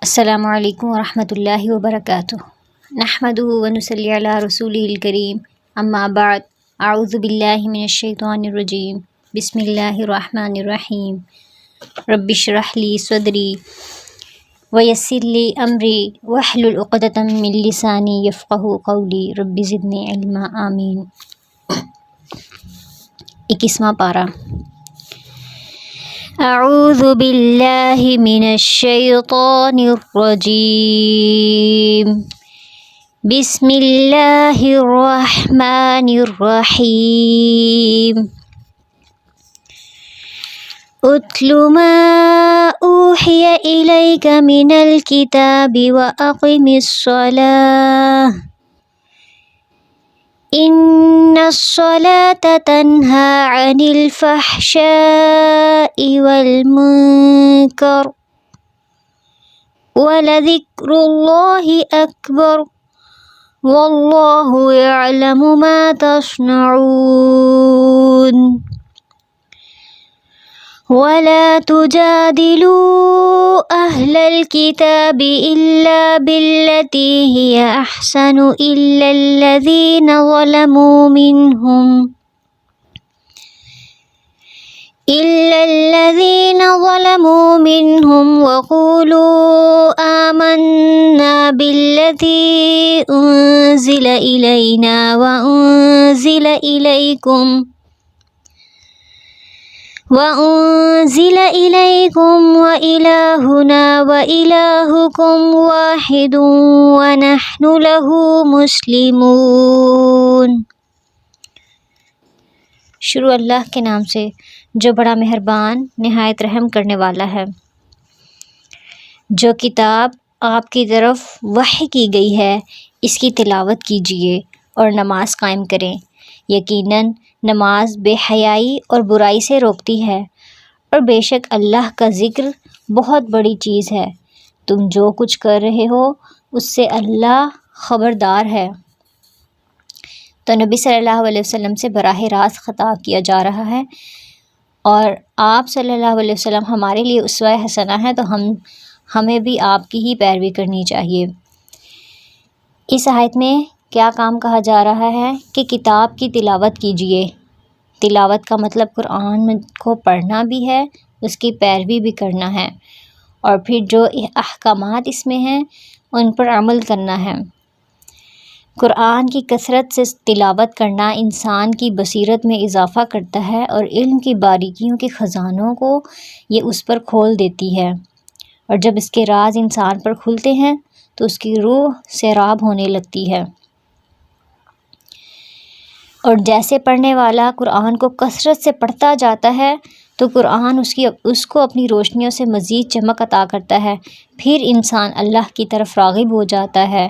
السلام علیکم ورحمۃ اللہ وبرکاتہ۔ نحمدہ ونصلی علی رسولہ الکریم، اما بعد، اعوذ باللہ من الشیطان الرجیم، بسم اللہ الرحمن الرحیم۔ رب اشرح لی صدری ویسر لی امری واحلل عقدۃ من لسانی یفقہوا قولی، رب زدنی علما، آمین۔ 21واں پارہ۔ اعوذ باللہ من الشیطان الرجیم، بسم اللہ الرحمن الرحیم۔ اتل ما اوحی الیک من الکتاب واقم الصلاۃ ان الصلاۃ تنہی عن الفحشاء والمنکر ولذکر اللہ اکبر واللہ یعلم ما تصنعون۔ ولا تجادلوا أهل الكتاب إلا بالتي هي أحسن إلا الذين ظلموا منهم وقولوا آمنا بالذي أنزل إلينا وأنزل إليكم وإلهنا وإلهكم واحد ونحن له مسلمون۔ شروع اللہ کے نام سے جو بڑا مہربان نہایت رحم کرنے والا ہے۔ جو کتاب آپ کی طرف وحی کی گئی ہے اس کی تلاوت کیجیے اور نماز قائم کریں، یقیناً نماز بے حیائی اور برائی سے روکتی ہے، اور بے شک اللہ کا ذکر بہت بڑی چیز ہے۔ تم جو کچھ کر رہے ہو اس سے اللہ خبردار ہے۔ تو نبی صلی اللہ علیہ وسلم سے براہ راست خطاب کیا جا رہا ہے، اور آپ صلی اللہ علیہ وسلم ہمارے لیے اسوہ حسنہ ہے، تو ہمیں بھی آپ کی ہی پیروی کرنی چاہیے۔ اس آیت میں کیا کام کہا جا رہا ہے کہ کتاب کی تلاوت کیجیے۔ تلاوت کا مطلب قرآن کو پڑھنا بھی ہے، اس کی پیروی بھی کرنا ہے، اور پھر جو احکامات اس میں ہیں ان پر عمل کرنا ہے۔ قرآن کی کثرت سے تلاوت کرنا انسان کی بصیرت میں اضافہ کرتا ہے، اور علم کی باریکیوں کے خزانوں کو یہ اس پر کھول دیتی ہے، اور جب اس کے راز انسان پر کھلتے ہیں تو اس کی روح سیراب ہونے لگتی ہے۔ اور جیسے پڑھنے والا قرآن کو کثرت سے پڑھتا جاتا ہے تو قرآن اس کو اپنی روشنیوں سے مزید چمک عطا کرتا ہے، پھر انسان اللہ کی طرف راغب ہو جاتا ہے۔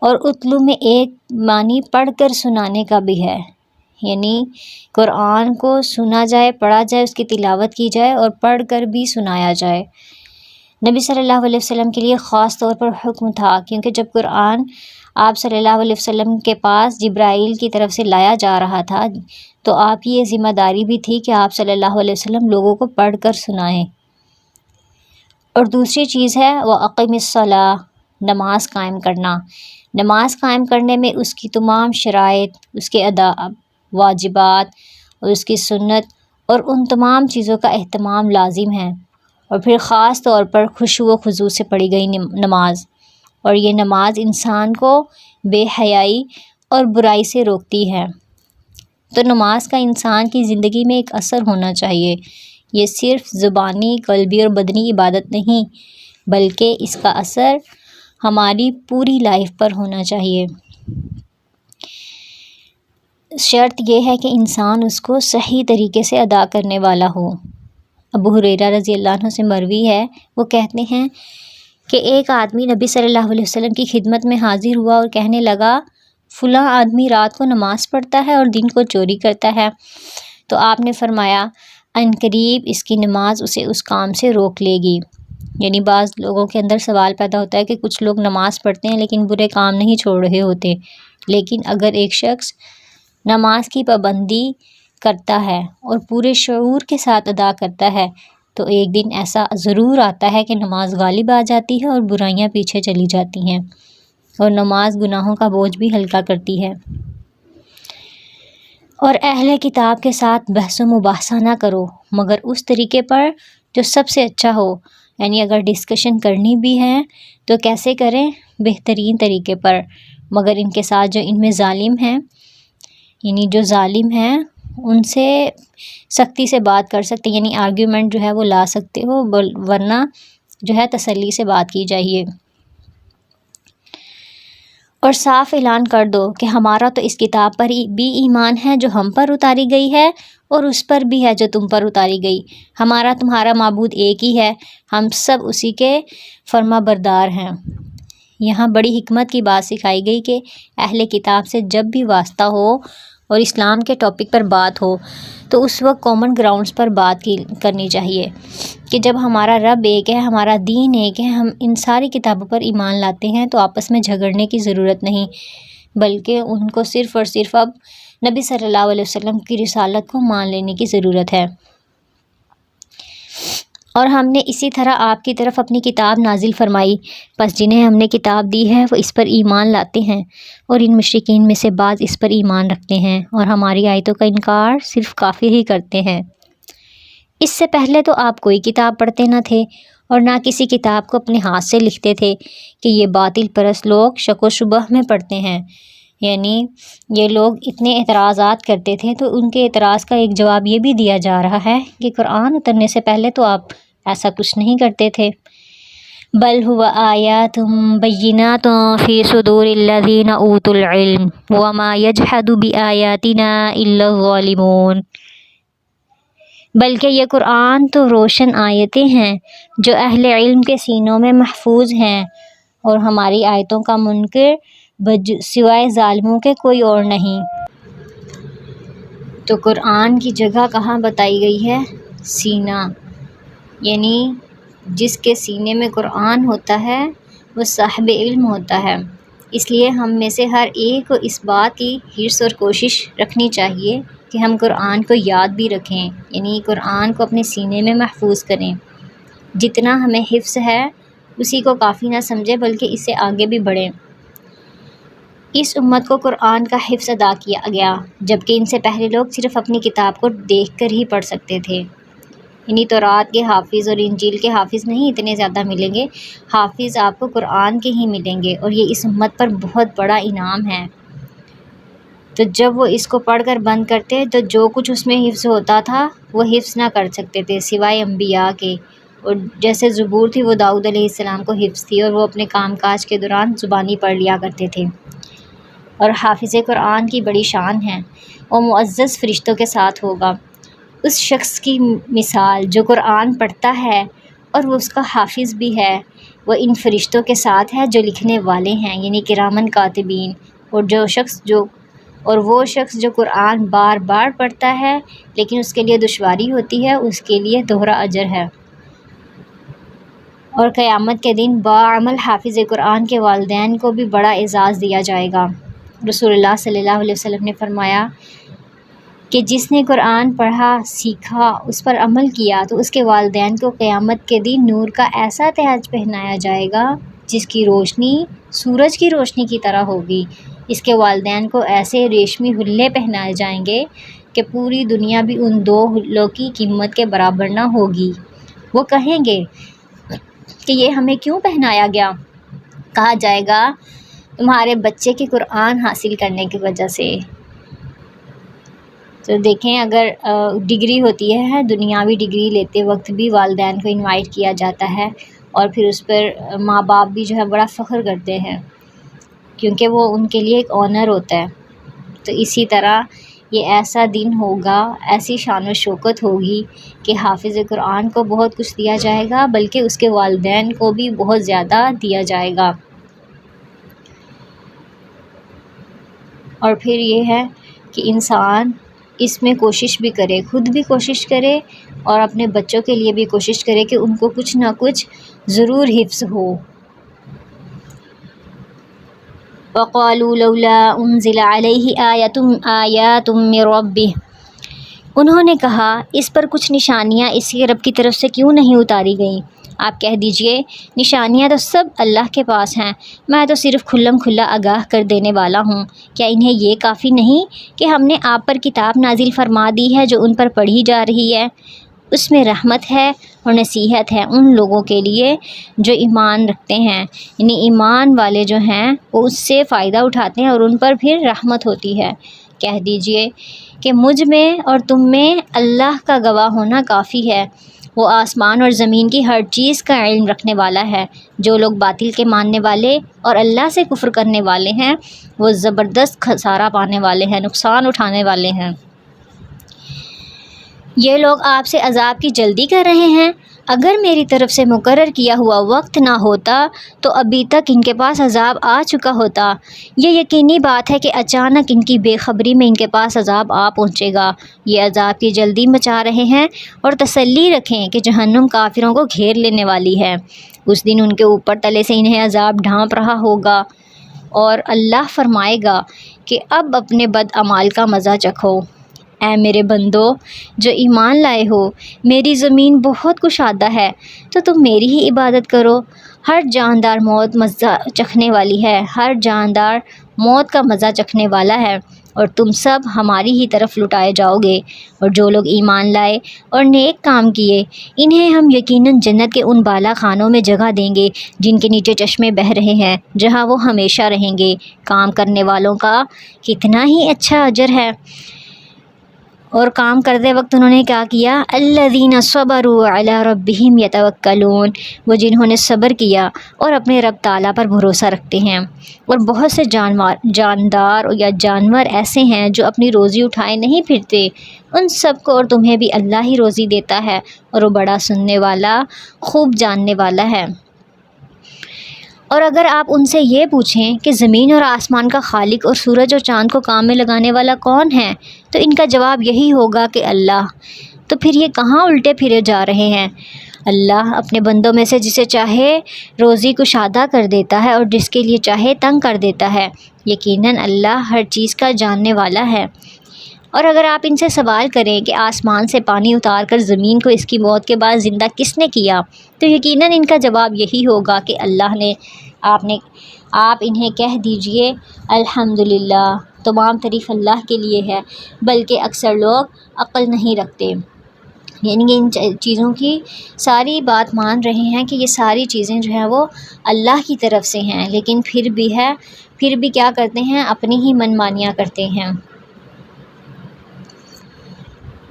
اور اتلو میں ایک معنی پڑھ کر سنانے کا بھی ہے، یعنی قرآن کو سنا جائے، پڑھا جائے، اس کی تلاوت کی جائے اور پڑھ کر بھی سنایا جائے۔ نبی صلی اللہ علیہ وسلم کے لیے خاص طور پر حکم تھا، کیونکہ جب قرآن آپ صلی اللہ علیہ وسلم کے پاس جبرائیل کی طرف سے لایا جا رہا تھا تو آپ کی یہ ذمہ داری بھی تھی کہ آپ صلی اللہ علیہ وسلم لوگوں کو پڑھ کر سنائیں۔ اور دوسری چیز ہے وَأَقِمِ الصَّلَاةَ، نماز قائم کرنا۔ نماز قائم کرنے میں اس کی تمام شرائط، اس کے آداب، واجبات اور اس کی سنت اور ان تمام چیزوں کا اہتمام لازم ہے، اور پھر خاص طور پر خشوع و خضوع سے پڑھی گئی نماز، اور یہ نماز انسان کو بے حیائی اور برائی سے روکتی ہے۔ تو نماز کا انسان کی زندگی میں ایک اثر ہونا چاہیے۔ یہ صرف زبانی، قلبی اور بدنی عبادت نہیں، بلکہ اس کا اثر ہماری پوری لائف پر ہونا چاہیے۔ شرط یہ ہے کہ انسان اس کو صحیح طریقے سے ادا کرنے والا ہو۔ ابو ہریرہ رضی اللہ عنہ سے مروی ہے، وہ کہتے ہیں کہ ایک آدمی نبی صلی اللہ علیہ وسلم کی خدمت میں حاضر ہوا اور کہنے لگا، فلاں آدمی رات کو نماز پڑھتا ہے اور دن کو چوری کرتا ہے۔ تو آپ نے فرمایا، عنقریب اس کی نماز اسے اس کام سے روک لے گی۔ یعنی بعض لوگوں کے اندر سوال پیدا ہوتا ہے کہ کچھ لوگ نماز پڑھتے ہیں لیکن برے کام نہیں چھوڑ رہے ہوتے، لیکن اگر ایک شخص نماز کی پابندی کرتا ہے اور پورے شعور کے ساتھ ادا کرتا ہے تو ایک دن ایسا ضرور آتا ہے کہ نماز غالب آ جاتی ہے اور برائیاں پیچھے چلی جاتی ہیں، اور نماز گناہوں کا بوجھ بھی ہلکا کرتی ہے۔ اور اہل کتاب کے ساتھ بحث و مباحثہ نہ کرو مگر اس طریقے پر جو سب سے اچھا ہو، یعنی اگر ڈسکشن کرنی بھی ہے تو کیسے کریں؟ بہترین طریقے پر، مگر ان کے ساتھ جو ان میں ظالم ہیں، یعنی جو ظالم ہیں ان سے سختی سے بات کر سکتے، یعنی آرگیومنٹ جو ہے وہ لا سکتے ہو، ورنہ جو ہے تسلی سے بات کی جائیے۔ اور صاف اعلان کر دو کہ ہمارا تو اس کتاب پر بھی ایمان ہے جو ہم پر اتاری گئی ہے، اور اس پر بھی ہے جو تم پر اتاری گئی۔ ہمارا تمہارا معبود ایک ہی ہے، ہم سب اسی کے فرما بردار ہیں۔ یہاں بڑی حکمت کی بات سکھائی گئی کہ اہل کتاب سے جب بھی واسطہ ہو اور اسلام کے ٹاپک پر بات ہو تو اس وقت کامن گراؤنڈز پر بات کرنی چاہیے کہ جب ہمارا رب ایک ہے، ہمارا دین ایک ہے، ہم ان ساری کتابوں پر ایمان لاتے ہیں، تو آپس میں جھگڑنے کی ضرورت نہیں، بلکہ ان کو صرف اور صرف اب نبی صلی اللہ علیہ وسلم کی رسالت کو مان لینے کی ضرورت ہے۔ اور ہم نے اسی طرح آپ کی طرف اپنی کتاب نازل فرمائی، پس جنہیں ہم نے کتاب دی ہے وہ اس پر ایمان لاتے ہیں، اور ان مشرکین میں سے بعض اس پر ایمان رکھتے ہیں اور ہماری آیتوں کا انکار صرف کافر ہی کرتے ہیں۔ اس سے پہلے تو آپ کوئی کتاب پڑھتے نہ تھے اور نہ کسی کتاب کو اپنے ہاتھ سے لکھتے تھے کہ یہ باطل پرست لوگ شک و شبہ میں پڑھتے ہیں، یعنی یہ لوگ اتنے اعتراضات کرتے تھے، تو ان کے اعتراض کا ایک جواب یہ بھی دیا جا رہا ہے کہ قرآن اترنے سے پہلے تو آپ ایسا کچھ نہیں کرتے تھے۔ بل هو آیات بینات فی صدور الذین اوتوا العلم وما یجحد بآیاتنا الا الظالمون، بلکہ یہ قرآن تو روشن آیتیں ہیں جو اہل علم کے سینوں میں محفوظ ہیں، اور ہماری آیتوں کا منکر سوائے ظالموں کے کوئی اور نہیں۔ تو قرآن کی جگہ کہاں بتائی گئی ہے؟ سینہ، یعنی جس کے سینے میں قرآن ہوتا ہے وہ صاحب علم ہوتا ہے۔ اس لیے ہم میں سے ہر ایک کو اس بات کی حرص اور کوشش رکھنی چاہیے کہ ہم قرآن کو یاد بھی رکھیں، یعنی قرآن کو اپنے سینے میں محفوظ کریں۔ جتنا ہمیں حفظ ہے اسی کو کافی نہ سمجھیں بلکہ اس سے آگے بھی بڑھیں۔ اس امت کو قرآن کا حفظ ادا کیا گیا، جبکہ ان سے پہلے لوگ صرف اپنی کتاب کو دیکھ کر ہی پڑھ سکتے تھے، یعنی تورات کے حافظ اور انجیل کے حافظ نہیں اتنے زیادہ ملیں گے، حافظ آپ کو قرآن کے ہی ملیں گے، اور یہ اس امت پر بہت بڑا انعام ہے۔ تو جب وہ اس کو پڑھ کر بند کرتے تو جو کچھ اس میں حفظ ہوتا تھا وہ حفظ نہ کر سکتے تھے سوائے انبیاء کے، اور جیسے زبور تھی وہ داؤد علیہ السلام کو حفظ تھی، اور وہ اپنے کام کاج کے دوران زبانی پڑھ لیا کرتے تھے۔ اور حافظ قرآن کی بڑی شان ہے، وہ معزز فرشتوں کے ساتھ ہوگا۔ اس شخص کی مثال جو قرآن پڑھتا ہے اور وہ اس کا حافظ بھی ہے، وہ ان فرشتوں کے ساتھ ہے جو لکھنے والے ہیں، یعنی کرامن کاتبین، اور وہ شخص جو قرآن بار بار پڑھتا ہے لیکن اس کے لیے دشواری ہوتی ہے، اس کے لیے دوہرا اجر ہے۔ اور قیامت کے دن باعمل حافظ قرآن کے والدین کو بھی بڑا اعزاز دیا جائے گا۔ رسول اللہ صلی اللہ علیہ وسلم نے فرمایا کہ جس نے قرآن پڑھا، سیکھا، اس پر عمل کیا تو اس کے والدین کو قیامت کے دن نور کا ایسا تاج پہنایا جائے گا جس کی روشنی سورج کی روشنی کی طرح ہوگی۔ اس کے والدین کو ایسے ریشمی حلے پہنائے جائیں گے کہ پوری دنیا بھی ان دو حلوں کی قیمت کے برابر نہ ہوگی۔ وہ کہیں گے کہ یہ ہمیں کیوں پہنایا گیا؟ کہا جائے گا تمہارے بچے کے قرآن حاصل کرنے کی وجہ سے۔ تو دیکھیں، اگر ڈگری ہوتی ہے، دنیاوی ڈگری لیتے وقت بھی والدین کو انوائٹ کیا جاتا ہے، اور پھر اس پر ماں باپ بھی جو ہے بڑا فخر کرتے ہیں کیونکہ وہ ان کے لیے ایک آنر ہوتا ہے۔ تو اسی طرح یہ ایسا دن ہوگا، ایسی شان و شوکت ہوگی کہ حافظ قرآن کو بہت کچھ دیا جائے گا بلکہ اس کے والدین کو بھی بہت زیادہ دیا جائے گا۔ اور پھر یہ ہے کہ انسان اس میں کوشش بھی کرے، خود بھی کوشش کرے اور اپنے بچوں کے لیے بھی کوشش کرے کہ ان کو کچھ نہ کچھ ضرور حفظ ہو۔ وَقَالُوا لَوْلَا أُنزِلَ عَلَيْهِ آيَةٌ مِّن رَّبِّهِ، انہوں نے کہا اس پر کچھ نشانیاں اس کے رب کی طرف سے کیوں نہیں اتاری گئیں؟ آپ کہہ دیجئے نشانیاں تو سب اللہ کے پاس ہیں، میں تو صرف کھلم کھلا آگاہ کر دینے والا ہوں۔ کیا انہیں یہ کافی نہیں کہ ہم نے آپ پر کتاب نازل فرما دی ہے جو ان پر پڑھی جا رہی ہے؟ اس میں رحمت ہے اور نصیحت ہے ان لوگوں کے لیے جو ایمان رکھتے ہیں، یعنی ایمان والے جو ہیں وہ اس سے فائدہ اٹھاتے ہیں اور ان پر پھر رحمت ہوتی ہے۔ کہہ دیجئے کہ مجھ میں اور تم میں اللہ کا گواہ ہونا کافی ہے، وہ آسمان اور زمین کی ہر چیز کا علم رکھنے والا ہے۔ جو لوگ باطل کے ماننے والے اور اللہ سے کفر کرنے والے ہیں وہ زبردست خسارہ پانے والے ہیں، نقصان اٹھانے والے ہیں۔ یہ لوگ آپ سے عذاب کی جلدی کر رہے ہیں، اگر میری طرف سے مقرر کیا ہوا وقت نہ ہوتا تو ابھی تک ان کے پاس عذاب آ چکا ہوتا۔ یہ یقینی بات ہے کہ اچانک ان کی بے خبری میں ان کے پاس عذاب آ پہنچے گا۔ یہ عذاب کی جلدی مچا رہے ہیں اور تسلی رکھیں کہ جہنم کافروں کو گھیر لینے والی ہے۔ اس دن ان کے اوپر تلے سے انہیں عذاب ڈھانپ رہا ہوگا اور اللہ فرمائے گا کہ اب اپنے بد اعمال کا مزہ چکھو۔ اے میرے بندو جو ایمان لائے ہو، میری زمین بہت کشادہ ہے تو تم میری ہی عبادت کرو۔ ہر جاندار موت مزہ چکھنے والی ہے، ہر جاندار موت کا مزہ چکھنے والا ہے اور تم سب ہماری ہی طرف لٹائے جاؤ گے۔ اور جو لوگ ایمان لائے اور نیک کام کیے انہیں ہم یقیناً جنت کے ان بالا خانوں میں جگہ دیں گے جن کے نیچے چشمے بہہ رہے ہیں، جہاں وہ ہمیشہ رہیں گے۔ کام کرنے والوں کا کتنا ہی اچھا اجر ہے۔ اور کام کرتے وقت انہوں نے کیا کیا؟ الذین صبروا علی ربہم یتوکلون، وہ جنہوں نے صبر کیا اور اپنے رب تعالیٰ پر بھروسہ رکھتے ہیں۔ اور بہت سے جاندار یا جانور ایسے ہیں جو اپنی روزی اٹھائے نہیں پھرتے، ان سب کو اور تمہیں بھی اللہ ہی روزی دیتا ہے اور وہ بڑا سننے والا، خوب جاننے والا ہے۔ اور اگر آپ ان سے یہ پوچھیں کہ زمین اور آسمان کا خالق اور سورج اور چاند کو کام میں لگانے والا کون ہے تو ان کا جواب یہی ہوگا کہ اللہ۔ تو پھر یہ کہاں الٹے پھرے جا رہے ہیں؟ اللہ اپنے بندوں میں سے جسے چاہے روزی کشادہ کر دیتا ہے اور جس کے لیے چاہے تنگ کر دیتا ہے۔ یقیناً اللہ ہر چیز کا جاننے والا ہے۔ اور اگر آپ ان سے سوال کریں کہ آسمان سے پانی اتار کر زمین کو اس کی موت کے بعد زندہ کس نے کیا تو یقیناً ان کا جواب یہی ہوگا کہ اللہ نے۔ آپ انہیں کہہ دیجئے الحمدللہ، تمام تعریف اللہ کے لیے ہے، بلکہ اکثر لوگ عقل نہیں رکھتے۔ یعنی کہ ان چیزوں کی ساری بات مان رہے ہیں کہ یہ ساری چیزیں جو ہیں وہ اللہ کی طرف سے ہیں، لیکن پھر بھی کیا کرتے ہیں؟ اپنی ہی من مانیاں کرتے ہیں۔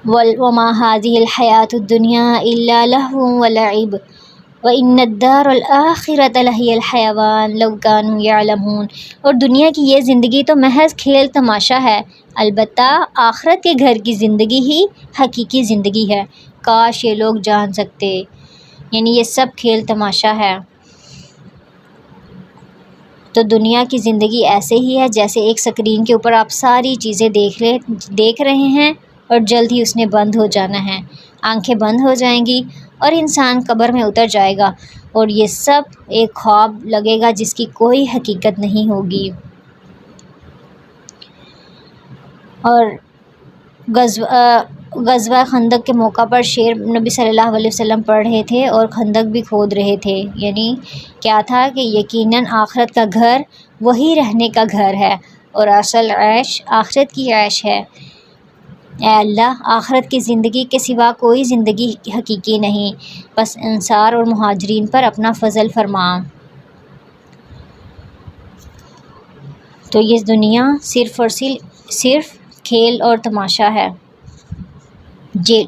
وَمَا هَٰذِهِ الْحَيَاةُ الدُّنْيَا إِلَّا لَهْوٌ وَلَعِبٌ وَإِنَّ الدَّارَ الْآخِرَةَ لَهِيَ الْحَيَوَانُ لَوْ كَانُوا يَعْلَمُونَ، اور دنیا کی یہ زندگی تو محض کھیل تماشا ہے، البتہ آخرت کے گھر کی زندگی ہی حقیقی زندگی ہے، کاش یہ لوگ جان سکتے۔ یعنی یہ سب کھیل تماشا ہے۔ تو دنیا کی زندگی ایسے ہی ہے جیسے ایک اسکرین کے اوپر آپ ساری چیزیں دیکھ رہے ہیں اور جلد ہی اس نے بند ہو جانا ہے، آنکھیں بند ہو جائیں گی اور انسان قبر میں اتر جائے گا اور یہ سب ایک خواب لگے گا جس کی کوئی حقیقت نہیں ہوگی۔ اور غزوہ خندق کے موقع پر شعر نبی صلی اللہ علیہ وسلم پڑھ رہے تھے اور خندق بھی کھود رہے تھے۔ یعنی کیا تھا کہ یقیناً آخرت کا گھر وہی رہنے کا گھر ہے اور اصل عیش آخرت کی عیش ہے۔ اے اللہ، آخرت کی زندگی کے سوا کوئی زندگی حقیقی نہیں، بس انصار اور مہاجرین پر اپنا فضل فرما۔ تو یہ دنیا صرف اور صرف کھیل اور تماشا ہے۔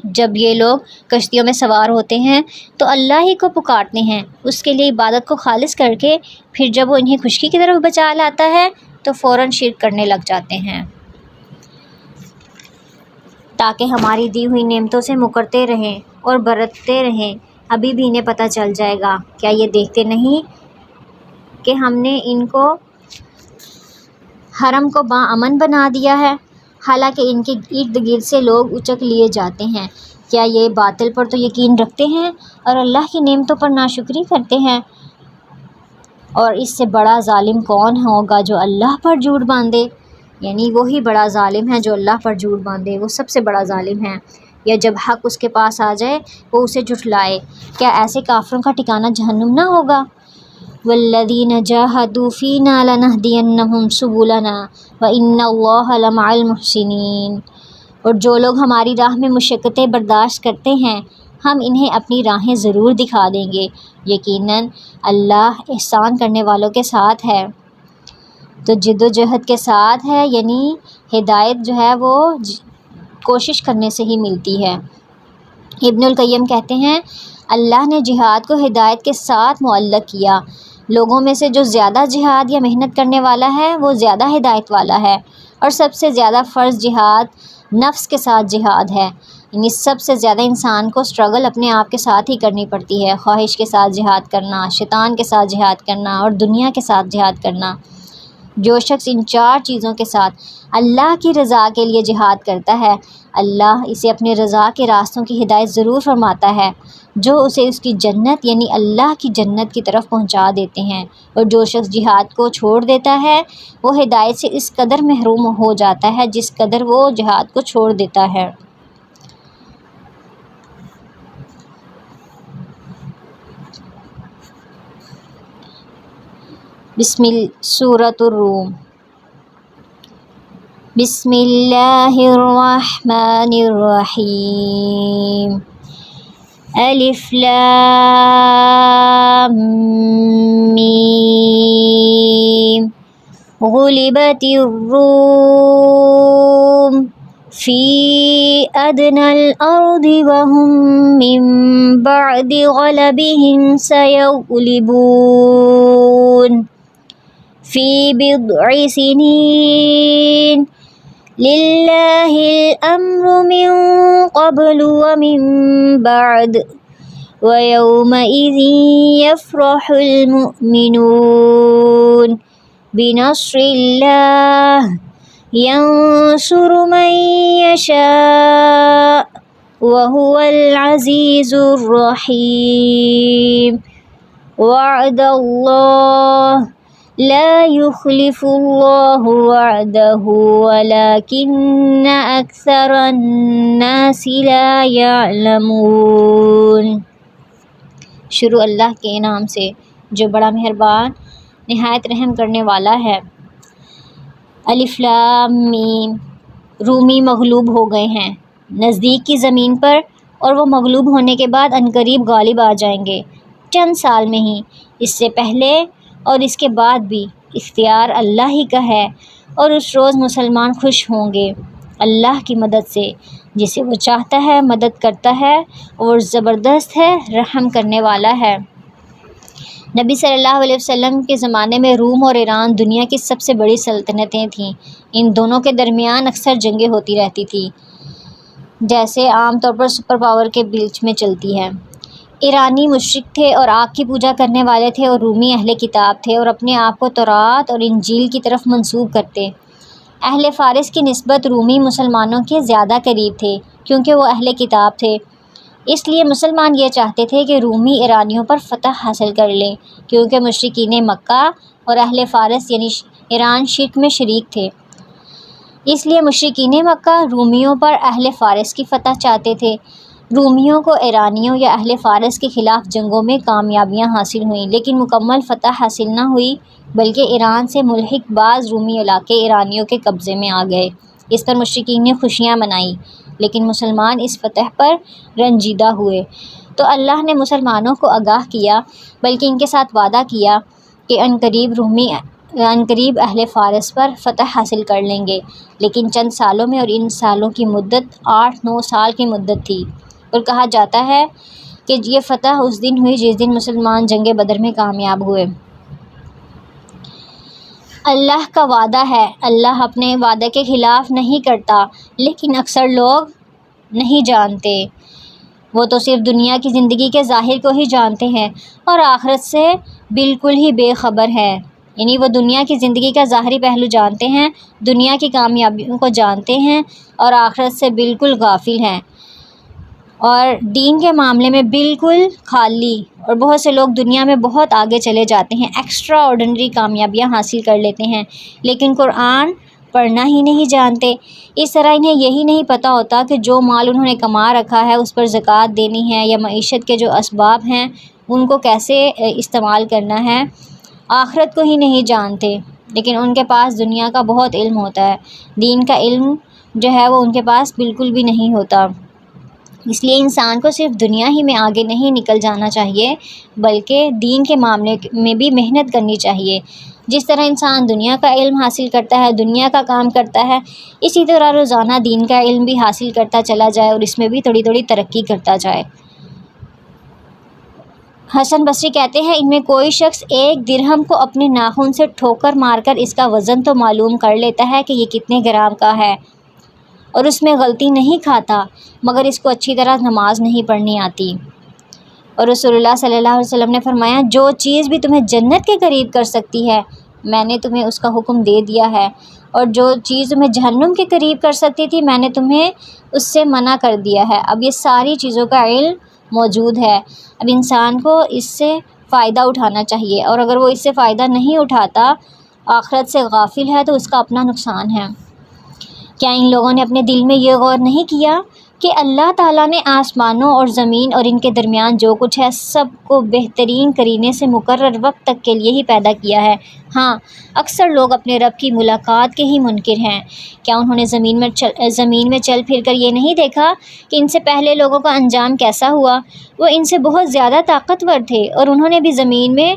جب یہ لوگ کشتیوں میں سوار ہوتے ہیں تو اللہ ہی کو پکارتے ہیں، اس کے لیے عبادت کو خالص کر کے، پھر جب وہ انہیں خشکی کی طرف بچا لاتا ہے تو فوراً شرک کرنے لگ جاتے ہیں، تاکہ ہماری دی ہوئی نعمتوں سے مکرتے رہیں اور برتتے رہیں۔ ابھی بھی انہیں پتہ چل جائے گا، کیا یہ دیکھتے نہیں کہ ہم نے ان کو حرم کو باامن بنا دیا ہے، حالانکہ ان کے ارد گرد سے لوگ اچک لیے جاتے ہیں۔ کیا یہ باطل پر تو یقین رکھتے ہیں اور اللہ کی نعمتوں پر ناشکری کرتے ہیں؟ اور اس سے بڑا ظالم کون ہوگا جو اللہ پر جھوٹ باندھے؟ یعنی وہی بڑا ظالم ہے جو اللہ پر جھوٹ باندھے، وہ سب سے بڑا ظالم ہے۔ یا جب حق اس کے پاس آ جائے وہ اسے جھٹلائے، کیا ایسے کافروں کا ٹھکانہ جہنم نہ ہوگا؟ والذین جاہدوا فینا لنہدینہم سبلنا وان اللہ لمع المحسنین۔ اور جو لوگ ہماری راہ میں مشقتیں برداشت کرتے ہیں ہم انہیں اپنی راہیں ضرور دکھا دیں گے، یقیناً اللہ احسان کرنے والوں کے ساتھ ہے۔ تو جد و جہد کے ساتھ ہے، یعنی ہدایت جو ہے وہ کوشش کرنے سے ہی ملتی ہے۔ ابن القیم کہتے ہیں اللہ نے جہاد کو ہدایت کے ساتھ معلق کیا۔ لوگوں میں سے جو زیادہ جہاد یا محنت کرنے والا ہے وہ زیادہ ہدایت والا ہے، اور سب سے زیادہ فرض جہاد نفس کے ساتھ جہاد ہے، یعنی سب سے زیادہ انسان کو سٹرگل اپنے آپ کے ساتھ ہی کرنی پڑتی ہے، خواہش کے ساتھ جہاد کرنا، شیطان کے ساتھ جہاد کرنا اور دنیا کے ساتھ جہاد کرنا۔ جو شخص ان 4 چیزوں کے ساتھ اللہ کی رضا کے لیے جہاد کرتا ہے اللہ اسے اپنے رضا کے راستوں کی ہدایت ضرور فرماتا ہے، جو اسے اس کی جنت یعنی اللہ کی جنت کی طرف پہنچا دیتے ہیں۔ اور جو شخص جہاد کو چھوڑ دیتا ہے وہ ہدایت سے اس قدر محروم ہو جاتا ہے جس قدر وہ جہاد کو چھوڑ دیتا ہے۔ سورۃ الروم۔ بسم اللہ الرحمن الرحیم۔ الف لام میم۔ غلبت الروم فی ادنی الارض وهم من بعد غلبهم سیغلبون فی بضع سنین للہ الامر من قبل ومن بعد ویومئذ یفرح المؤمنون بنصر اللہ ینصر من یشاء وهو العزیز الرحیم۔ وعد اللہ لا يخلف اللہ وعدہ ولکن اکثر الناس لا يعلمون۔ شروع اللہ کے نام سے جو بڑا مہربان نہایت رحم کرنے والا ہے۔ الف لام میم۔ رومی مغلوب ہو گئے ہیں نزدیک کی زمین پر، اور وہ مغلوب ہونے کے بعد عنقریب غالب آ جائیں گے، چند سال میں ہی۔ اس سے پہلے اور اس کے بعد بھی اختیار اللہ ہی کا ہے، اور اس روز مسلمان خوش ہوں گے اللہ کی مدد سے، جسے وہ چاہتا ہے مدد کرتا ہے، اور زبردست ہے رحم کرنے والا ہے۔ نبی صلی اللہ علیہ وسلم کے زمانے میں روم اور ایران دنیا کی سب سے بڑی سلطنتیں تھیں۔ ان دونوں کے درمیان اکثر جنگیں ہوتی رہتی تھیں، جیسے عام طور پر سپر پاور کے بیچ میں چلتی ہے۔ ایرانی مشرک تھے اور آگ کی پوجا کرنے والے تھے، اور رومی اہل کتاب تھے اور اپنے آپ کو تورات اور انجیل کی طرف منسوب کرتے۔ اہل فارس کی نسبت رومی مسلمانوں کے زیادہ قریب تھے کیونکہ وہ اہل کتاب تھے، اس لیے مسلمان یہ چاہتے تھے کہ رومی ایرانیوں پر فتح حاصل کر لیں، کیونکہ مشرکین مکہ اور اہل فارس یعنی ایران شرک میں شریک تھے، اس لیے مشرکین مکہ رومیوں پر اہل فارس کی فتح چاہتے تھے۔ رومیوں کو ایرانیوں یا اہل فارس کے خلاف جنگوں میں کامیابیاں حاصل ہوئیں، لیکن مکمل فتح حاصل نہ ہوئی، بلکہ ایران سے ملحق بعض رومی علاقے ایرانیوں کے قبضے میں آ گئے۔ اس پر مشرکین نے خوشیاں منائیں، لیکن مسلمان اس فتح پر رنجیدہ ہوئے، تو اللہ نے مسلمانوں کو آگاہ کیا، بلکہ ان کے ساتھ وعدہ کیا کہ عنقریب اہل فارس پر فتح حاصل کر لیں گے، لیکن چند سالوں میں، اور ان سالوں کی مدت 8-9 سال کی مدت تھی۔ اور کہا جاتا ہے کہ یہ فتح اس دن ہوئی جس دن مسلمان جنگ بدر میں کامیاب ہوئے۔ اللہ کا وعدہ ہے، اللہ اپنے وعدے کے خلاف نہیں کرتا، لیکن اکثر لوگ نہیں جانتے۔ وہ تو صرف دنیا کی زندگی کے ظاہر کو ہی جانتے ہیں اور آخرت سے بالکل ہی بے خبر ہے، یعنی وہ دنیا کی زندگی کا ظاہری پہلو جانتے ہیں، دنیا کی کامیابیوں کو جانتے ہیں اور آخرت سے بالکل غافل ہیں، اور دین کے معاملے میں بالکل خالی۔ اور بہت سے لوگ دنیا میں بہت آگے چلے جاتے ہیں، ایکسٹرا آرڈنری کامیابیاں حاصل کر لیتے ہیں، لیکن قرآن پڑھنا ہی نہیں جانتے۔ اس طرح انہیں یہی نہیں پتہ ہوتا کہ جو مال انہوں نے کما رکھا ہے اس پر زکوٰۃ دینی ہے، یا معیشت کے جو اسباب ہیں ان کو کیسے استعمال کرنا ہے، آخرت کو ہی نہیں جانتے۔ لیکن ان کے پاس دنیا کا بہت علم ہوتا ہے، دین کا علم جو ہے وہ ان کے پاس بالکل بھی نہیں ہوتا۔ اس لیے انسان کو صرف دنیا ہی میں آگے نہیں نکل جانا چاہیے، بلکہ دین کے معاملے میں بھی محنت کرنی چاہیے۔ جس طرح انسان دنیا کا علم حاصل کرتا ہے، دنیا کا کام کرتا ہے، اسی طرح روزانہ دین کا علم بھی حاصل کرتا چلا جائے اور اس میں بھی تھوڑی تھوڑی ترقی کرتا جائے۔ حسن بصری کہتے ہیں، ان میں کوئی شخص ایک درہم کو اپنے ناخن سے ٹھوکر مار کر اس کا وزن تو معلوم کر لیتا ہے کہ یہ کتنے گرام کا ہے، اور اس میں غلطی نہیں کھاتا، مگر اس کو اچھی طرح نماز نہیں پڑھنی آتی۔ اور رسول اللہ صلی اللہ علیہ وسلم نے فرمایا، جو چیز بھی تمہیں جنت کے قریب کر سکتی ہے میں نے تمہیں اس کا حکم دے دیا ہے، اور جو چیز تمہیں جہنم کے قریب کر سکتی تھی میں نے تمہیں اس سے منع کر دیا ہے۔ اب یہ ساری چیزوں کا علم موجود ہے، اب انسان کو اس سے فائدہ اٹھانا چاہیے، اور اگر وہ اس سے فائدہ نہیں اٹھاتا، آخرت سے غافل ہے، تو اس کا اپنا نقصان ہے۔ کیا ان لوگوں نے اپنے دل میں یہ غور نہیں کیا کہ اللہ تعالیٰ نے آسمانوں اور زمین اور ان کے درمیان جو کچھ ہے سب کو بہترین قرینے سے مقرر وقت تک کے لیے ہی پیدا کیا ہے؟ ہاں، اکثر لوگ اپنے رب کی ملاقات کے ہی منکر ہیں۔ کیا انہوں نے زمین میں چل پھر کر یہ نہیں دیکھا کہ ان سے پہلے لوگوں کا انجام کیسا ہوا؟ وہ ان سے بہت زیادہ طاقتور تھے، اور انہوں نے بھی زمین میں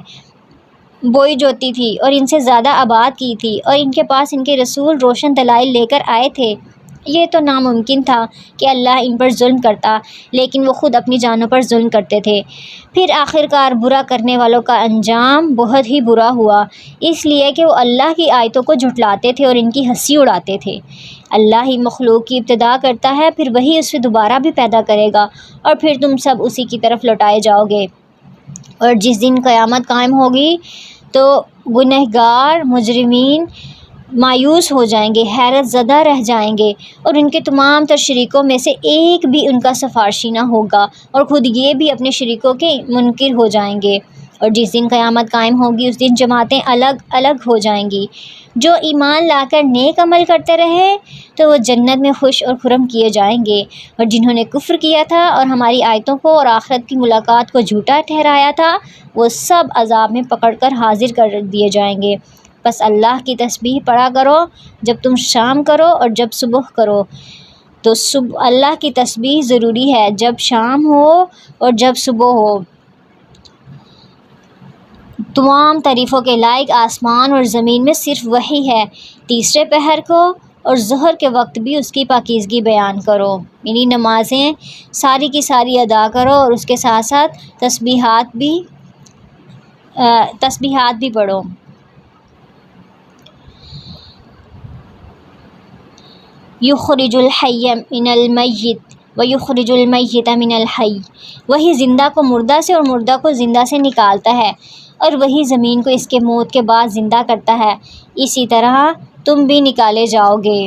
بوئی جوتی تھی اور ان سے زیادہ آباد کی تھی، اور ان کے پاس ان کے رسول روشن دلائل لے کر آئے تھے۔ یہ تو ناممکن تھا کہ اللہ ان پر ظلم کرتا، لیکن وہ خود اپنی جانوں پر ظلم کرتے تھے۔ پھر آخرکار برا کرنے والوں کا انجام بہت ہی برا ہوا، اس لیے کہ وہ اللہ کی آیتوں کو جھٹلاتے تھے اور ان کی ہنسی اڑاتے تھے۔ اللہ ہی مخلوق کی ابتدا کرتا ہے، پھر وہی اسے دوبارہ بھی پیدا کرے گا، اور پھر تم سب اسی کی طرف لوٹائے جاؤ گے۔ اور جس دن قیامت قائم ہوگی تو گنہگار مجرمین مایوس ہو جائیں گے، حیرت زدہ رہ جائیں گے، اور ان کے تمام تر شریکوں میں سے ایک بھی ان کا سفارشی نہ ہوگا، اور خود یہ بھی اپنے شریکوں کے منکر ہو جائیں گے۔ اور جس دن قیامت قائم ہوگی اس دن جماعتیں الگ الگ ہو جائیں گی۔ جو ایمان لا کر نیک عمل کرتے رہے تو وہ جنت میں خوش اور خرم کیے جائیں گے، اور جنہوں نے کفر کیا تھا اور ہماری آیتوں کو اور آخرت کی ملاقات کو جھوٹا ٹھہرایا تھا، وہ سب عذاب میں پکڑ کر حاضر کر دیے جائیں گے۔ بس اللہ کی تسبیح پڑھا کرو جب تم شام کرو اور جب صبح کرو۔ تو اللہ کی تسبیح ضروری ہے جب شام ہو اور جب صبح ہو۔ تمام تعریفوں کے لائق آسمان اور زمین میں صرف وہی ہے۔ تیسرے پہر کو اور ظہر کے وقت بھی اس کی پاکیزگی بیان کرو، یعنی نمازیں ساری کی ساری ادا کرو، اور اس کے ساتھ ساتھ تسبیحات بھی پڑھو۔ یخرج الحی من المیت ویخرج المیت من الحی، وہی زندہ کو مردہ سے اور مردہ کو زندہ سے نکالتا ہے، اور وہی زمین کو اس کے موت کے بعد زندہ کرتا ہے، اسی طرح تم بھی نکالے جاؤ گے۔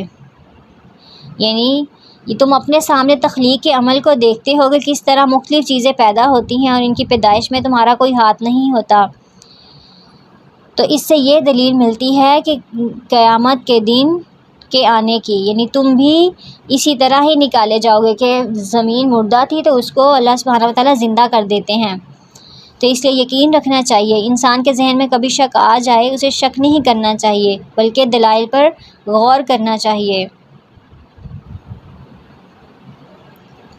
یعنی تم اپنے سامنے تخلیق کے عمل کو دیکھتے ہو کہ کس طرح مختلف چیزیں پیدا ہوتی ہیں، اور ان کی پیدائش میں تمہارا کوئی ہاتھ نہیں ہوتا۔ تو اس سے یہ دلیل ملتی ہے کہ قیامت کے دن کے آنے کی، یعنی تم بھی اسی طرح ہی نکالے جاؤ گے کہ زمین مردہ تھی تو اس کو اللہ سبحانہ وتعالیٰ زندہ کر دیتے ہیں۔ تو اس لیے یقین رکھنا چاہیے، انسان کے ذہن میں کبھی شک آ جائے اسے شک نہیں کرنا چاہیے، بلکہ دلائل پر غور کرنا چاہیے۔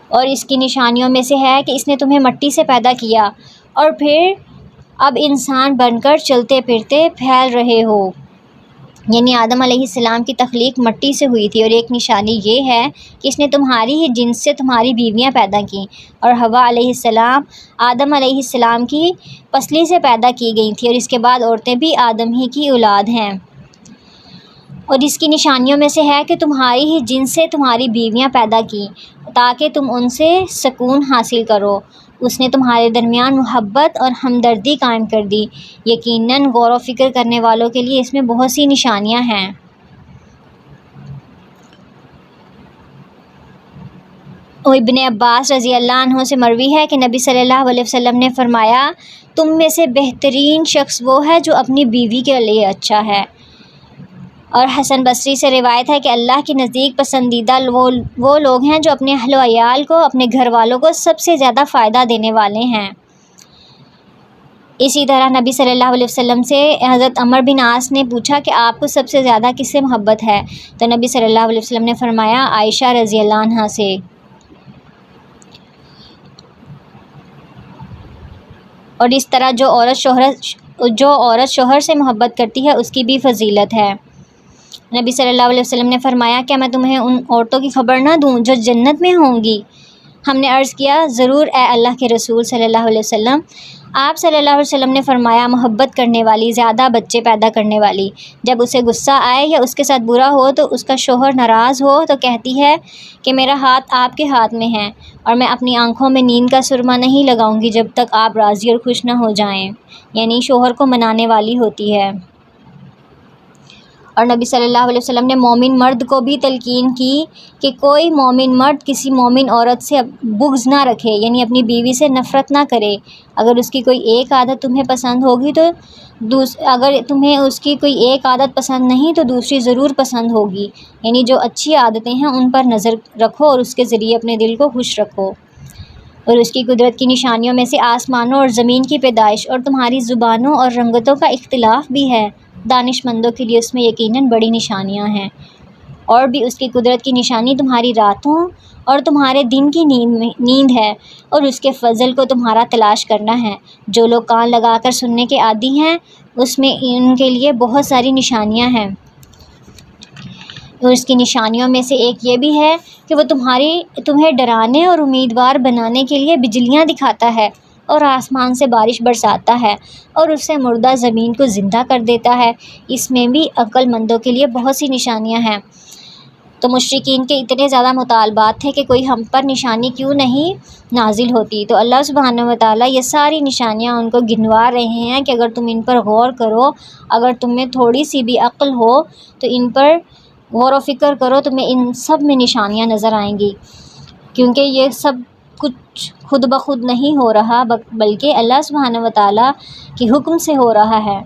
اور اس کی نشانیوں میں سے ہے کہ اس نے تمہیں مٹی سے پیدا کیا، اور پھر اب انسان بن کر چلتے پھرتے پھیل رہے ہو۔ یعنی آدم علیہ السلام کی تخلیق مٹی سے ہوئی تھی، اور ایک نشانی یہ ہے کہ اس نے تمہاری ہی جنس سے تمہاری بیویاں پیدا کیں، اور حوا علیہ السلام آدم علیہ السلام کی پسلی سے پیدا کی گئی تھی، اور اس کے بعد عورتیں بھی آدم ہی کی اولاد ہیں۔ اور اس کی نشانیوں میں سے ہے کہ تمہاری ہی جنس سے تمہاری بیویاں پیدا کی تاکہ تم ان سے سکون حاصل کرو۔ اس نے تمہارے درمیان محبت اور ہمدردی قائم کر دی۔ یقیناً غور و فکر کرنے والوں کے لیے اس میں بہت سی نشانیاں ہیں۔ ابن عباس رضی اللہ عنہ سے مروی ہے کہ نبی صلی اللہ علیہ وسلم نے فرمایا، تم میں سے بہترین شخص وہ ہے جو اپنی بیوی کے لیے اچھا ہے، اور حسن بصری سے روایت ہے کہ اللہ کے نزدیک پسندیدہ وہ لوگ ہیں جو اپنے اہل و عیال کو، اپنے گھر والوں کو سب سے زیادہ فائدہ دینے والے ہیں۔ اسی طرح نبی صلی اللہ علیہ وسلم سے حضرت عمر بن عاص نے پوچھا کہ آپ کو سب سے زیادہ کس سے محبت ہے؟ تو نبی صلی اللہ علیہ وسلم نے فرمایا عائشہ رضی اللہ عنہا سے۔ اور اس طرح جو عورت شوہر سے محبت کرتی ہے اس کی بھی فضیلت ہے۔ نبی صلی اللہ علیہ وسلم نے فرمایا کیا میں تمہیں ان عورتوں کی خبر نہ دوں جو جنت میں ہوں گی؟ ہم نے عرض کیا ضرور اے اللہ کے رسول صلی اللہ علیہ وسلم۔ آپ صلی اللہ علیہ وسلم نے فرمایا محبت کرنے والی، زیادہ بچے پیدا کرنے والی، جب اسے غصہ آئے یا اس کے ساتھ برا ہو تو اس کا شوہر ناراض ہو تو کہتی ہے کہ میرا ہاتھ آپ کے ہاتھ میں ہے اور میں اپنی آنکھوں میں نیند کا سرما نہیں لگاؤں گی جب تک آپ راضی اور خوش نہ ہو جائیں، یعنی شوہر کو منانے والی ہوتی ہے۔ اور نبی صلی اللہ علیہ وسلم نے مومن مرد کو بھی تلقین کی کہ کوئی مومن مرد کسی مومن عورت سے بغض نہ رکھے، یعنی اپنی بیوی سے نفرت نہ کرے۔ اگر اس کی کوئی ایک عادت تمہیں پسند ہوگی تو اگر تمہیں اس کی کوئی ایک عادت پسند نہیں تو دوسری ضرور پسند ہوگی، یعنی جو اچھی عادتیں ہیں ان پر نظر رکھو اور اس کے ذریعے اپنے دل کو خوش رکھو۔ اور اس کی قدرت کی نشانیوں میں سے آسمانوں اور زمین کی پیدائش اور تمہاری زبانوں اور رنگتوں کا اختلاف بھی ہے، دانش مندوں کے لیے اس میں یقیناً بڑی نشانیاں ہیں۔ اور بھی اس کی قدرت کی نشانی تمہاری راتوں اور تمہارے دن کی نیند ہے اور اس کے فضل کو تمہارا تلاش کرنا ہے۔ جو لوگ کان لگا کر سننے کے عادی ہیں اس میں ان کے لیے بہت ساری نشانیاں ہیں۔ اور اس کی نشانیوں میں سے ایک یہ بھی ہے کہ وہ تمہیں ڈرانے اور امیدوار بنانے کے لیے بجلیاں دکھاتا ہے اور آسمان سے بارش برساتا ہے اور اس سے مردہ زمین کو زندہ کر دیتا ہے۔ اس میں بھی عقل مندوں کے لیے بہت سی نشانیاں ہیں۔ تو مشرکین کے اتنے زیادہ مطالبات تھے کہ کوئی ہم پر نشانی کیوں نہیں نازل ہوتی، تو اللہ سبحانہ وتعالیٰ یہ ساری نشانیاں ان کو گنوا رہے ہیں کہ اگر تم ان پر غور کرو، اگر تم میں تھوڑی سی بھی عقل ہو تو ان پر غور و فکر کرو، تمہیں ان سب میں نشانیاں نظر آئیں گی، کیونکہ یہ سب کچھ خود بخود نہیں ہو رہا بلکہ اللہ سبحانہ وتعالیٰ کے حکم سے ہو رہا ہے۔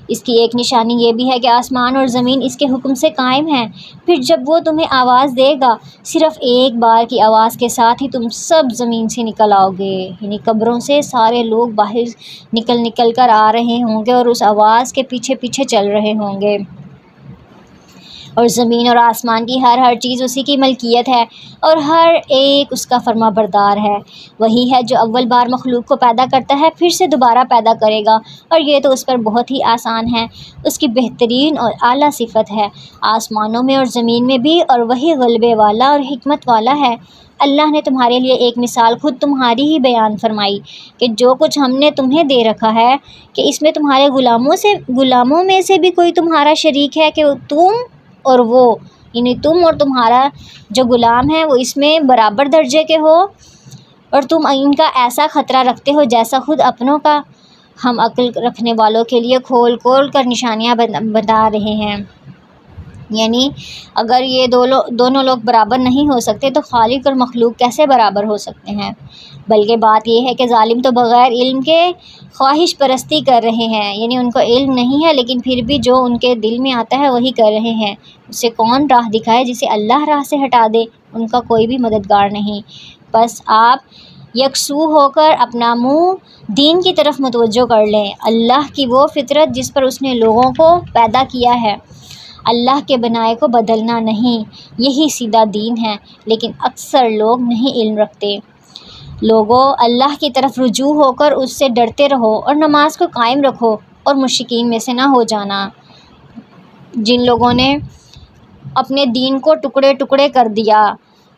اس کی ایک نشانی یہ بھی ہے کہ آسمان اور زمین اس کے حکم سے قائم ہیں۔ پھر جب وہ تمہیں آواز دے گا، صرف ایک بار کی آواز کے ساتھ ہی تم سب زمین سے نکل آؤ گے، یعنی قبروں سے سارے لوگ باہر نکل کر آ رہے ہوں گے اور اس آواز کے پیچھے پیچھے چل رہے ہوں گے۔ اور زمین اور آسمان کی ہر چیز اسی کی ملکیت ہے اور ہر ایک اس کا فرما بردار ہے۔ وہی ہے جو اول بار مخلوق کو پیدا کرتا ہے پھر سے دوبارہ پیدا کرے گا، اور یہ تو اس پر بہت ہی آسان ہے، اس کی بہترین اور اعلیٰ صفت ہے۔ آسمانوں میں اور زمین میں بھی، اور وہی غلبے والا اور حکمت والا ہے۔ اللہ نے تمہارے لیے ایک مثال خود تمہاری ہی بیان فرمائی کہ جو کچھ ہم نے تمہیں دے رکھا ہے کہ اس میں تمہارے غلاموں میں سے بھی کوئی تمہارا شریک ہے کہ تم اور وہ، یعنی تم اور تمہارا جو غلام ہے وہ اس میں برابر درجے کے ہو اور تم ان کا ایسا خطرہ رکھتے ہو جیسا خود اپنوں کا۔ ہم عقل رکھنے والوں کے لیے کھول کر نشانیاں بتا رہے ہیں، یعنی اگر یہ دونوں لوگ برابر نہیں ہو سکتے تو خالق اور مخلوق کیسے برابر ہو سکتے ہیں؟ بلکہ بات یہ ہے کہ ظالم تو بغیر علم کے خواہش پرستی کر رہے ہیں، یعنی ان کو علم نہیں ہے لیکن پھر بھی جو ان کے دل میں آتا ہے وہی کر رہے ہیں۔ اسے کون راہ دکھائے جسے اللہ راہ سے ہٹا دے؟ ان کا کوئی بھی مددگار نہیں۔ بس آپ یکسو ہو کر اپنا منہ دین کی طرف متوجہ کر لیں، اللہ کی وہ فطرت جس پر اس نے لوگوں کو پیدا کیا ہے، اللہ کے بنائے کو بدلنا نہیں، یہی سیدھا دین ہے، لیکن اکثر لوگ نہیں علم رکھتے۔ لوگوں، اللہ کی طرف رجوع ہو کر اس سے ڈرتے رہو اور نماز کو قائم رکھو اور مشرکین میں سے نہ ہو جانا، جن لوگوں نے اپنے دین کو ٹکڑے ٹکڑے کر دیا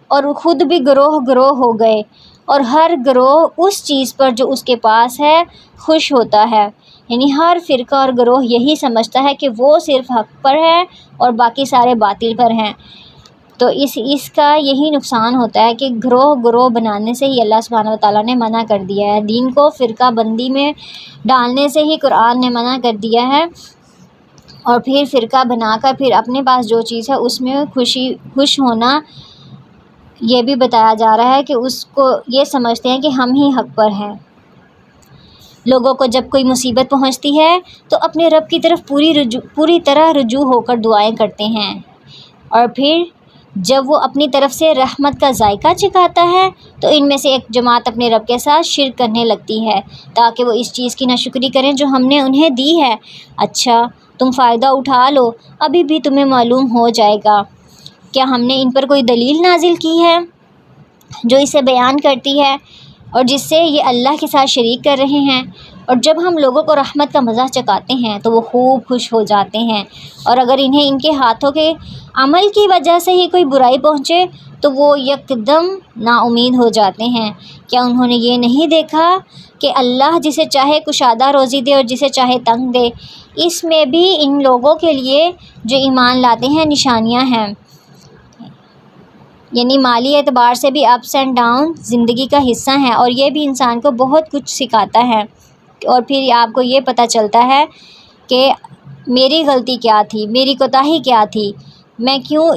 اور خود بھی گروہ گروہ ہو گئے، اور ہر گروہ اس چیز پر جو اس کے پاس ہے خوش ہوتا ہے، یعنی ہر فرقہ اور گروہ یہی سمجھتا ہے کہ وہ صرف حق پر ہے اور باقی سارے باطل پر ہیں۔ تو اس کا یہی نقصان ہوتا ہے کہ گروہ بنانے سے ہی اللہ سبحانہ وتعالیٰ نے منع کر دیا ہے، دین کو فرقہ بندی میں ڈالنے سے ہی قرآن نے منع کر دیا ہے، اور پھر فرقہ بنا کر پھر اپنے پاس جو چیز ہے اس میں خوش ہونا یہ بھی بتایا جا رہا ہے کہ اس کو یہ سمجھتے ہیں کہ ہم ہی حق پر ہیں۔ لوگوں کو جب کوئی مصیبت پہنچتی ہے تو اپنے رب کی طرف پوری طرح رجوع ہو کر دعائیں کرتے ہیں، اور پھر جب وہ اپنی طرف سے رحمت کا ذائقہ چکھاتا ہے تو ان میں سے ایک جماعت اپنے رب کے ساتھ شرک کرنے لگتی ہے تاکہ وہ اس چیز کی ناشکری کریں جو ہم نے انہیں دی ہے۔ اچھا تم فائدہ اٹھا لو، ابھی بھی تمہیں معلوم ہو جائے گا۔ کیا ہم نے ان پر کوئی دلیل نازل کی ہے جو اسے بیان کرتی ہے اور جس سے یہ اللہ کے ساتھ شریک کر رہے ہیں؟ اور جب ہم لوگوں کو رحمت کا مزہ چکھاتے ہیں تو وہ خوب خوش ہو جاتے ہیں، اور اگر انہیں ان کے ہاتھوں کے عمل کی وجہ سے ہی کوئی برائی پہنچے تو وہ یکدم نا امید ہو جاتے ہیں۔ کیا انہوں نے یہ نہیں دیکھا کہ اللہ جسے چاہے کشادہ روزی دے اور جسے چاہے تنگ دے؟ اس میں بھی ان لوگوں کے لیے جو ایمان لاتے ہیں نشانیاں ہیں، یعنی مالی اعتبار سے بھی اپس اینڈ ڈاؤن زندگی کا حصہ ہیں، اور یہ بھی انسان کو بہت کچھ سکھاتا ہے۔ اور پھر آپ کو یہ پتہ چلتا ہے کہ میری غلطی کیا تھی، میری کوتاہی کیا تھی، میں کیوں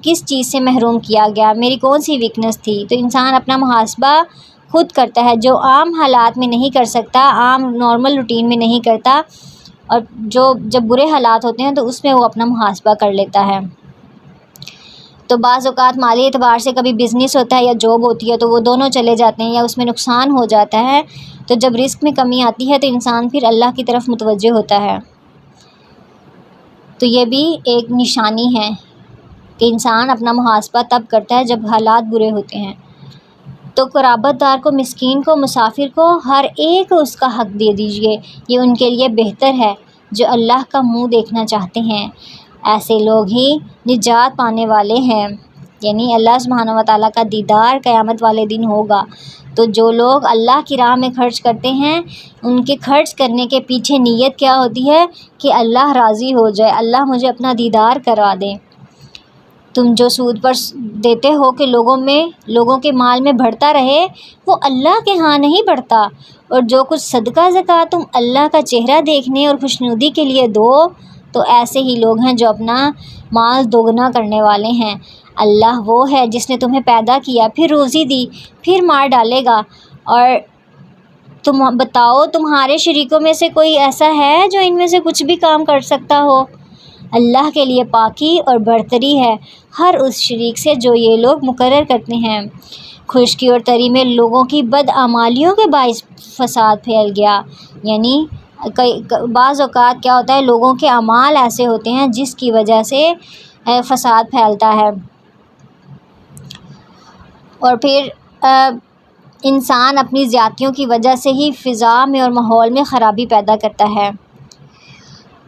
کس چیز سے محروم کیا گیا، میری کون سی ویکنس تھی۔ تو انسان اپنا محاسبہ خود کرتا ہے، جو عام حالات میں نہیں کر سکتا، عام نارمل روٹین میں نہیں کرتا، اور جب برے حالات ہوتے ہیں تو اس میں وہ اپنا محاسبہ کر لیتا ہے۔ تو بعض اوقات مالی اعتبار سے کبھی بزنس ہوتا ہے یا جاب ہوتی ہے تو وہ دونوں چلے جاتے ہیں یا اس میں نقصان ہو جاتا ہے، تو جب رزق میں کمی آتی ہے تو انسان پھر اللہ کی طرف متوجہ ہوتا ہے۔ تو یہ بھی ایک نشانی ہے کہ انسان اپنا محاسبہ تب کرتا ہے جب حالات برے ہوتے ہیں۔ تو قرابت دار کو، مسکین کو، مسافر کو، ہر ایک اس کا حق دے دیجیے، یہ ان کے لیے بہتر ہے جو اللہ کا منہ دیکھنا چاہتے ہیں، ایسے لوگ ہی نجات پانے والے ہیں، یعنی اللہ سبحانہ و تعالیٰ کا دیدار قیامت والے دن ہوگا۔ تو جو لوگ اللہ کی راہ میں خرچ کرتے ہیں ان کے خرچ کرنے کے پیچھے نیت کیا ہوتی ہے کہ اللہ راضی ہو جائے، اللہ مجھے اپنا دیدار کرا دے۔ تم جو سود پر دیتے ہو کہ لوگوں کے مال میں بڑھتا رہے، وہ اللہ کے ہاں نہیں بڑھتا، اور جو کچھ صدقہ زکوٰۃ تم اللہ کا چہرہ دیکھنے اور خوشنودی کے لیے دو تو ایسے ہی لوگ ہیں جو اپنا مال دوگنا کرنے والے ہیں۔ اللہ وہ ہے جس نے تمہیں پیدا کیا، پھر روزی دی، پھر مار ڈالے گا، اور تم بتاؤ تمہارے شریکوں میں سے کوئی ایسا ہے جو ان میں سے کچھ بھی کام کر سکتا ہو؟ اللہ کے لیے پاکی اور برتری ہے ہر اس شریک سے جو یہ لوگ مقرر کرتے ہیں۔ خشکی اور تری میں لوگوں کی بدعمالیوں کے باعث فساد پھیل گیا، یعنی بعض اوقات کیا ہوتا ہے، لوگوں کے اعمال ایسے ہوتے ہیں جس کی وجہ سے فساد پھیلتا ہے، اور پھر انسان اپنی زیادتیوں کی وجہ سے ہی فضا میں اور ماحول میں خرابی پیدا کرتا ہے۔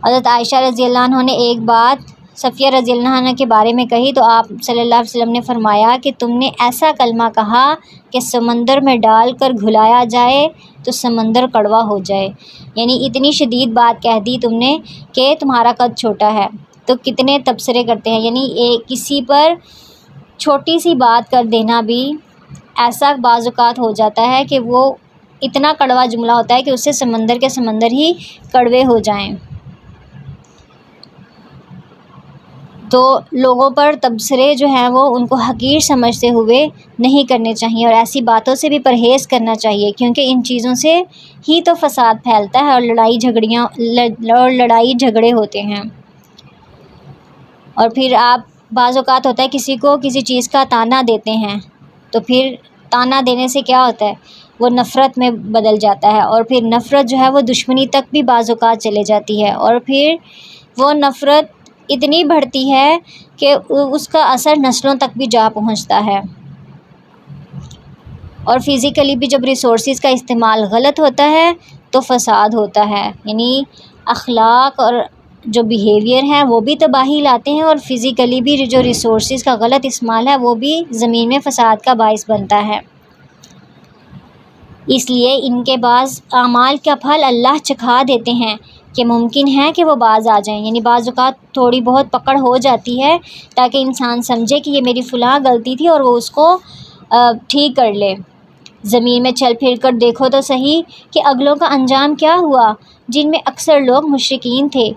حضرت عائشہ رضی اللہ عنہ نے ایک بات صفیہ رضی اللہ عنہ کے بارے میں کہی تو آپ صلی اللہ علیہ وسلم نے فرمایا کہ تم نے ایسا کلمہ کہا کہ سمندر میں ڈال کر گھلایا جائے تو سمندر کڑوا ہو جائے، یعنی اتنی شدید بات کہہ دی تم نے کہ تمہارا قد چھوٹا ہے۔ تو کتنے تبصرے کرتے ہیں، یعنی کسی پر چھوٹی سی بات کر دینا بھی ایسا بعض اوقات ہو جاتا ہے کہ وہ اتنا کڑوا جملہ ہوتا ہے کہ اس سے سمندر کے سمندر ہی کڑوے ہو جائیں۔ تو لوگوں پر تبصرے جو ہیں وہ ان کو حقیر سمجھتے ہوئے نہیں کرنے چاہیے، اور ایسی باتوں سے بھی پرہیز کرنا چاہیے، کیونکہ ان چیزوں سے ہی تو فساد پھیلتا ہے اور لڑائی جھگڑے ہوتے ہیں۔ اور پھر آپ بعض اوقات ہوتا ہے کسی کو کسی چیز کا طعنہ دیتے ہیں تو پھر طعنہ دینے سے کیا ہوتا ہے، وہ نفرت میں بدل جاتا ہے، اور پھر نفرت جو ہے وہ دشمنی تک بھی بعض اوقات چلے جاتی ہے، اور پھر وہ نفرت اتنی بڑھتی ہے کہ اس کا اثر نسلوں تک بھی جا پہنچتا ہے۔ اور فزیکلی بھی جب ریسورسز کا استعمال غلط ہوتا ہے تو فساد ہوتا ہے، یعنی اخلاق اور جو بیہیویئر ہیں وہ بھی تباہی لاتے ہیں، اور فزیکلی بھی جو ریسورسز کا غلط استعمال ہے وہ بھی زمین میں فساد کا باعث بنتا ہے۔ اس لیے ان کے بعض اعمال کا پھل اللہ چکھا دیتے ہیں کہ ممکن ہے کہ وہ باز آ جائیں، یعنی بعض اوقات تھوڑی بہت پکڑ ہو جاتی ہے تاکہ انسان سمجھے کہ یہ میری فلاں غلطی تھی اور وہ اس کو ٹھیک کر لے۔ زمین میں چل پھر کر دیکھو تو صحیح کہ اگلوں کا انجام کیا ہوا، جن میں اکثر لوگ مشرکین تھے۔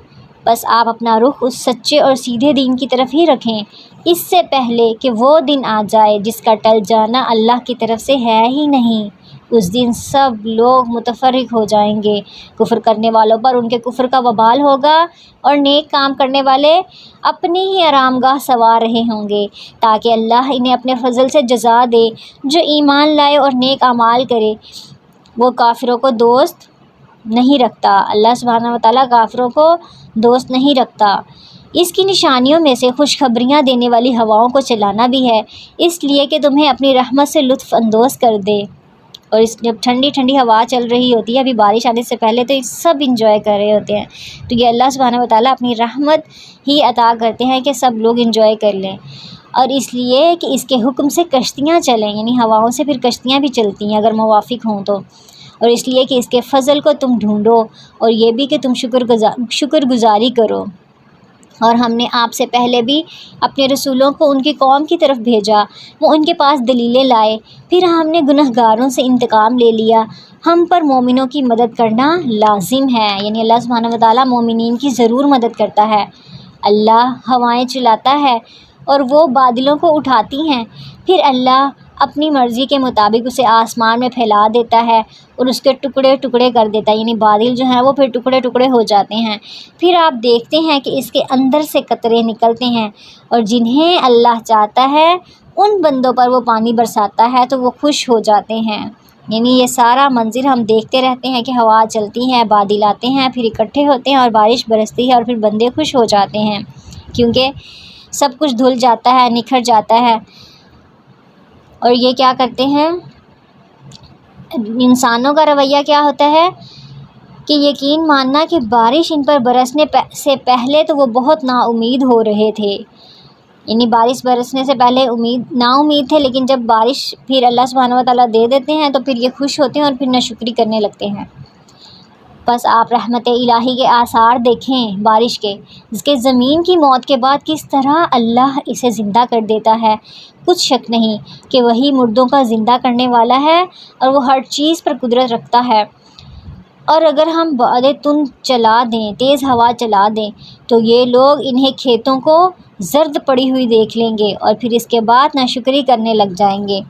بس آپ اپنا رخ اس سچے اور سیدھے دین کی طرف ہی رکھیں، اس سے پہلے کہ وہ دن آ جائے جس کا ٹل جانا اللہ کی طرف سے ہے ہی نہیں، اس دن سب لوگ متفرق ہو جائیں گے، کفر کرنے والوں پر ان کے کفر کا وبال ہوگا اور نیک کام کرنے والے اپنی ہی آرام گاہ سنوار رہے ہوں گے تاکہ اللہ انہیں اپنے فضل سے جزا دے۔ جو ایمان لائے اور نیک اعمال کرے وہ کافروں کو دوست نہیں رکھتا۔ اللہ سبحانہ وتعالیٰ کافروں کو دوست نہیں رکھتا۔ اس کی نشانیوں میں سے خوشخبریاں دینے والی ہواؤں کو چلانا بھی ہے، اس لیے کہ تمہیں اپنی رحمت سے لطف اندوز کر دے۔ اور اس جب ٹھنڈی ٹھنڈی ہوا چل رہی ہوتی ہے، ابھی بارش آنے سے پہلے، تو سب انجوائے کر رہے ہوتے ہیں، تو یہ اللہ سبحانہ وتعالیٰ اپنی رحمت ہی عطا کرتے ہیں کہ سب لوگ انجوائے کر لیں۔ اور اس لیے کہ اس کے حکم سے کشتیاں چلیں، یعنی ہواؤں سے پھر کشتیاں بھی چلتی ہیں اگر موافق ہوں تو، اور اس لیے کہ اس کے فضل کو تم ڈھونڈو، اور یہ بھی کہ تم شکر گزاری کرو۔ اور ہم نے آپ سے پہلے بھی اپنے رسولوں کو ان کی قوم کی طرف بھیجا، وہ ان کے پاس دلیلیں لائے، پھر ہم نے گنہگاروں سے انتقام لے لیا۔ ہم پر مومنوں کی مدد کرنا لازم ہے، یعنی اللہ سبحانہ وتعالیٰ مومنین کی ضرور مدد کرتا ہے۔ اللہ ہوائیں چلاتا ہے اور وہ بادلوں کو اٹھاتی ہیں، پھر اللہ اپنی مرضی کے مطابق اسے آسمان میں پھیلا دیتا ہے اور اس کے ٹکڑے ٹکڑے کر دیتا ہے، یعنی بادل جو ہیں وہ پھر ٹکڑے ٹکڑے ہو جاتے ہیں۔ پھر آپ دیکھتے ہیں کہ اس کے اندر سے قطرے نکلتے ہیں، اور جنہیں اللہ چاہتا ہے ان بندوں پر وہ پانی برساتا ہے تو وہ خوش ہو جاتے ہیں۔ یعنی یہ سارا منظر ہم دیکھتے رہتے ہیں کہ ہوا چلتی ہے، بادل آتے ہیں، پھر اکٹھے ہوتے ہیں اور بارش برستی ہے، اور پھر بندے خوش ہو جاتے ہیں کیونکہ سب کچھ دھل جاتا ہے، نکھر جاتا ہے۔ اور یہ کیا کرتے ہیں، انسانوں کا رویہ کیا ہوتا ہے کہ یقین ماننا کہ بارش ان پر برسنے سے پہلے تو وہ بہت نا امید ہو رہے تھے، یعنی بارش برسنے سے پہلے نا امید تھے، لیکن جب بارش پھر اللہ سبحانہ وتعالیٰ دے دیتے ہیں تو پھر یہ خوش ہوتے ہیں اور پھر ناشکری کرنے لگتے ہیں۔ بس آپ رحمت الہی کے آثار دیکھیں بارش کے، جس کے زمین کی موت کے بعد کس طرح اللہ اسے زندہ کر دیتا ہے۔ کچھ شک نہیں کہ وہی مردوں کا زندہ کرنے والا ہے اور وہ ہر چیز پر قدرت رکھتا ہے۔ اور اگر ہم بادیں تند چلا دیں، تیز ہوا چلا دیں، تو یہ لوگ انہیں کھیتوں کو زرد پڑی ہوئی دیکھ لیں گے اور پھر اس کے بعد ناشکری کرنے لگ جائیں گے۔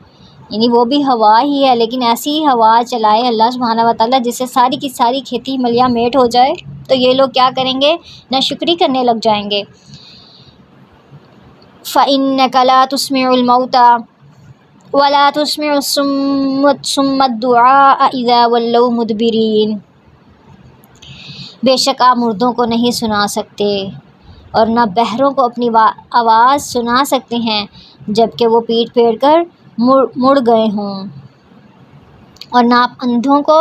یعنی وہ بھی ہوا ہی ہے، لیکن ایسی ہوا چلائے اللہ سبحانہ وتعالیٰ جس سے ساری کی ساری کھیتی ملیاں میٹ ہو جائے، تو یہ لوگ کیا کریں گے، ناشکری کرنے لگ جائیں گے۔ فَإِنَّكَ لَا تُسْمِعُ الْمَوْتَى وَلَا تُسْمِعُ الصُّمَّ الدُّعَاءَ إِذَا وَلَّوْا مُدْبِرِينَ۔ بے شک آپ مردوں کو نہیں سنا سکتے اور نہ بہروں کو اپنی آواز سنا سکتے ہیں جب کہ وہ پیٹ پھیر کر مڑ گئے ہوں، اور نہ آپ اندھوں کو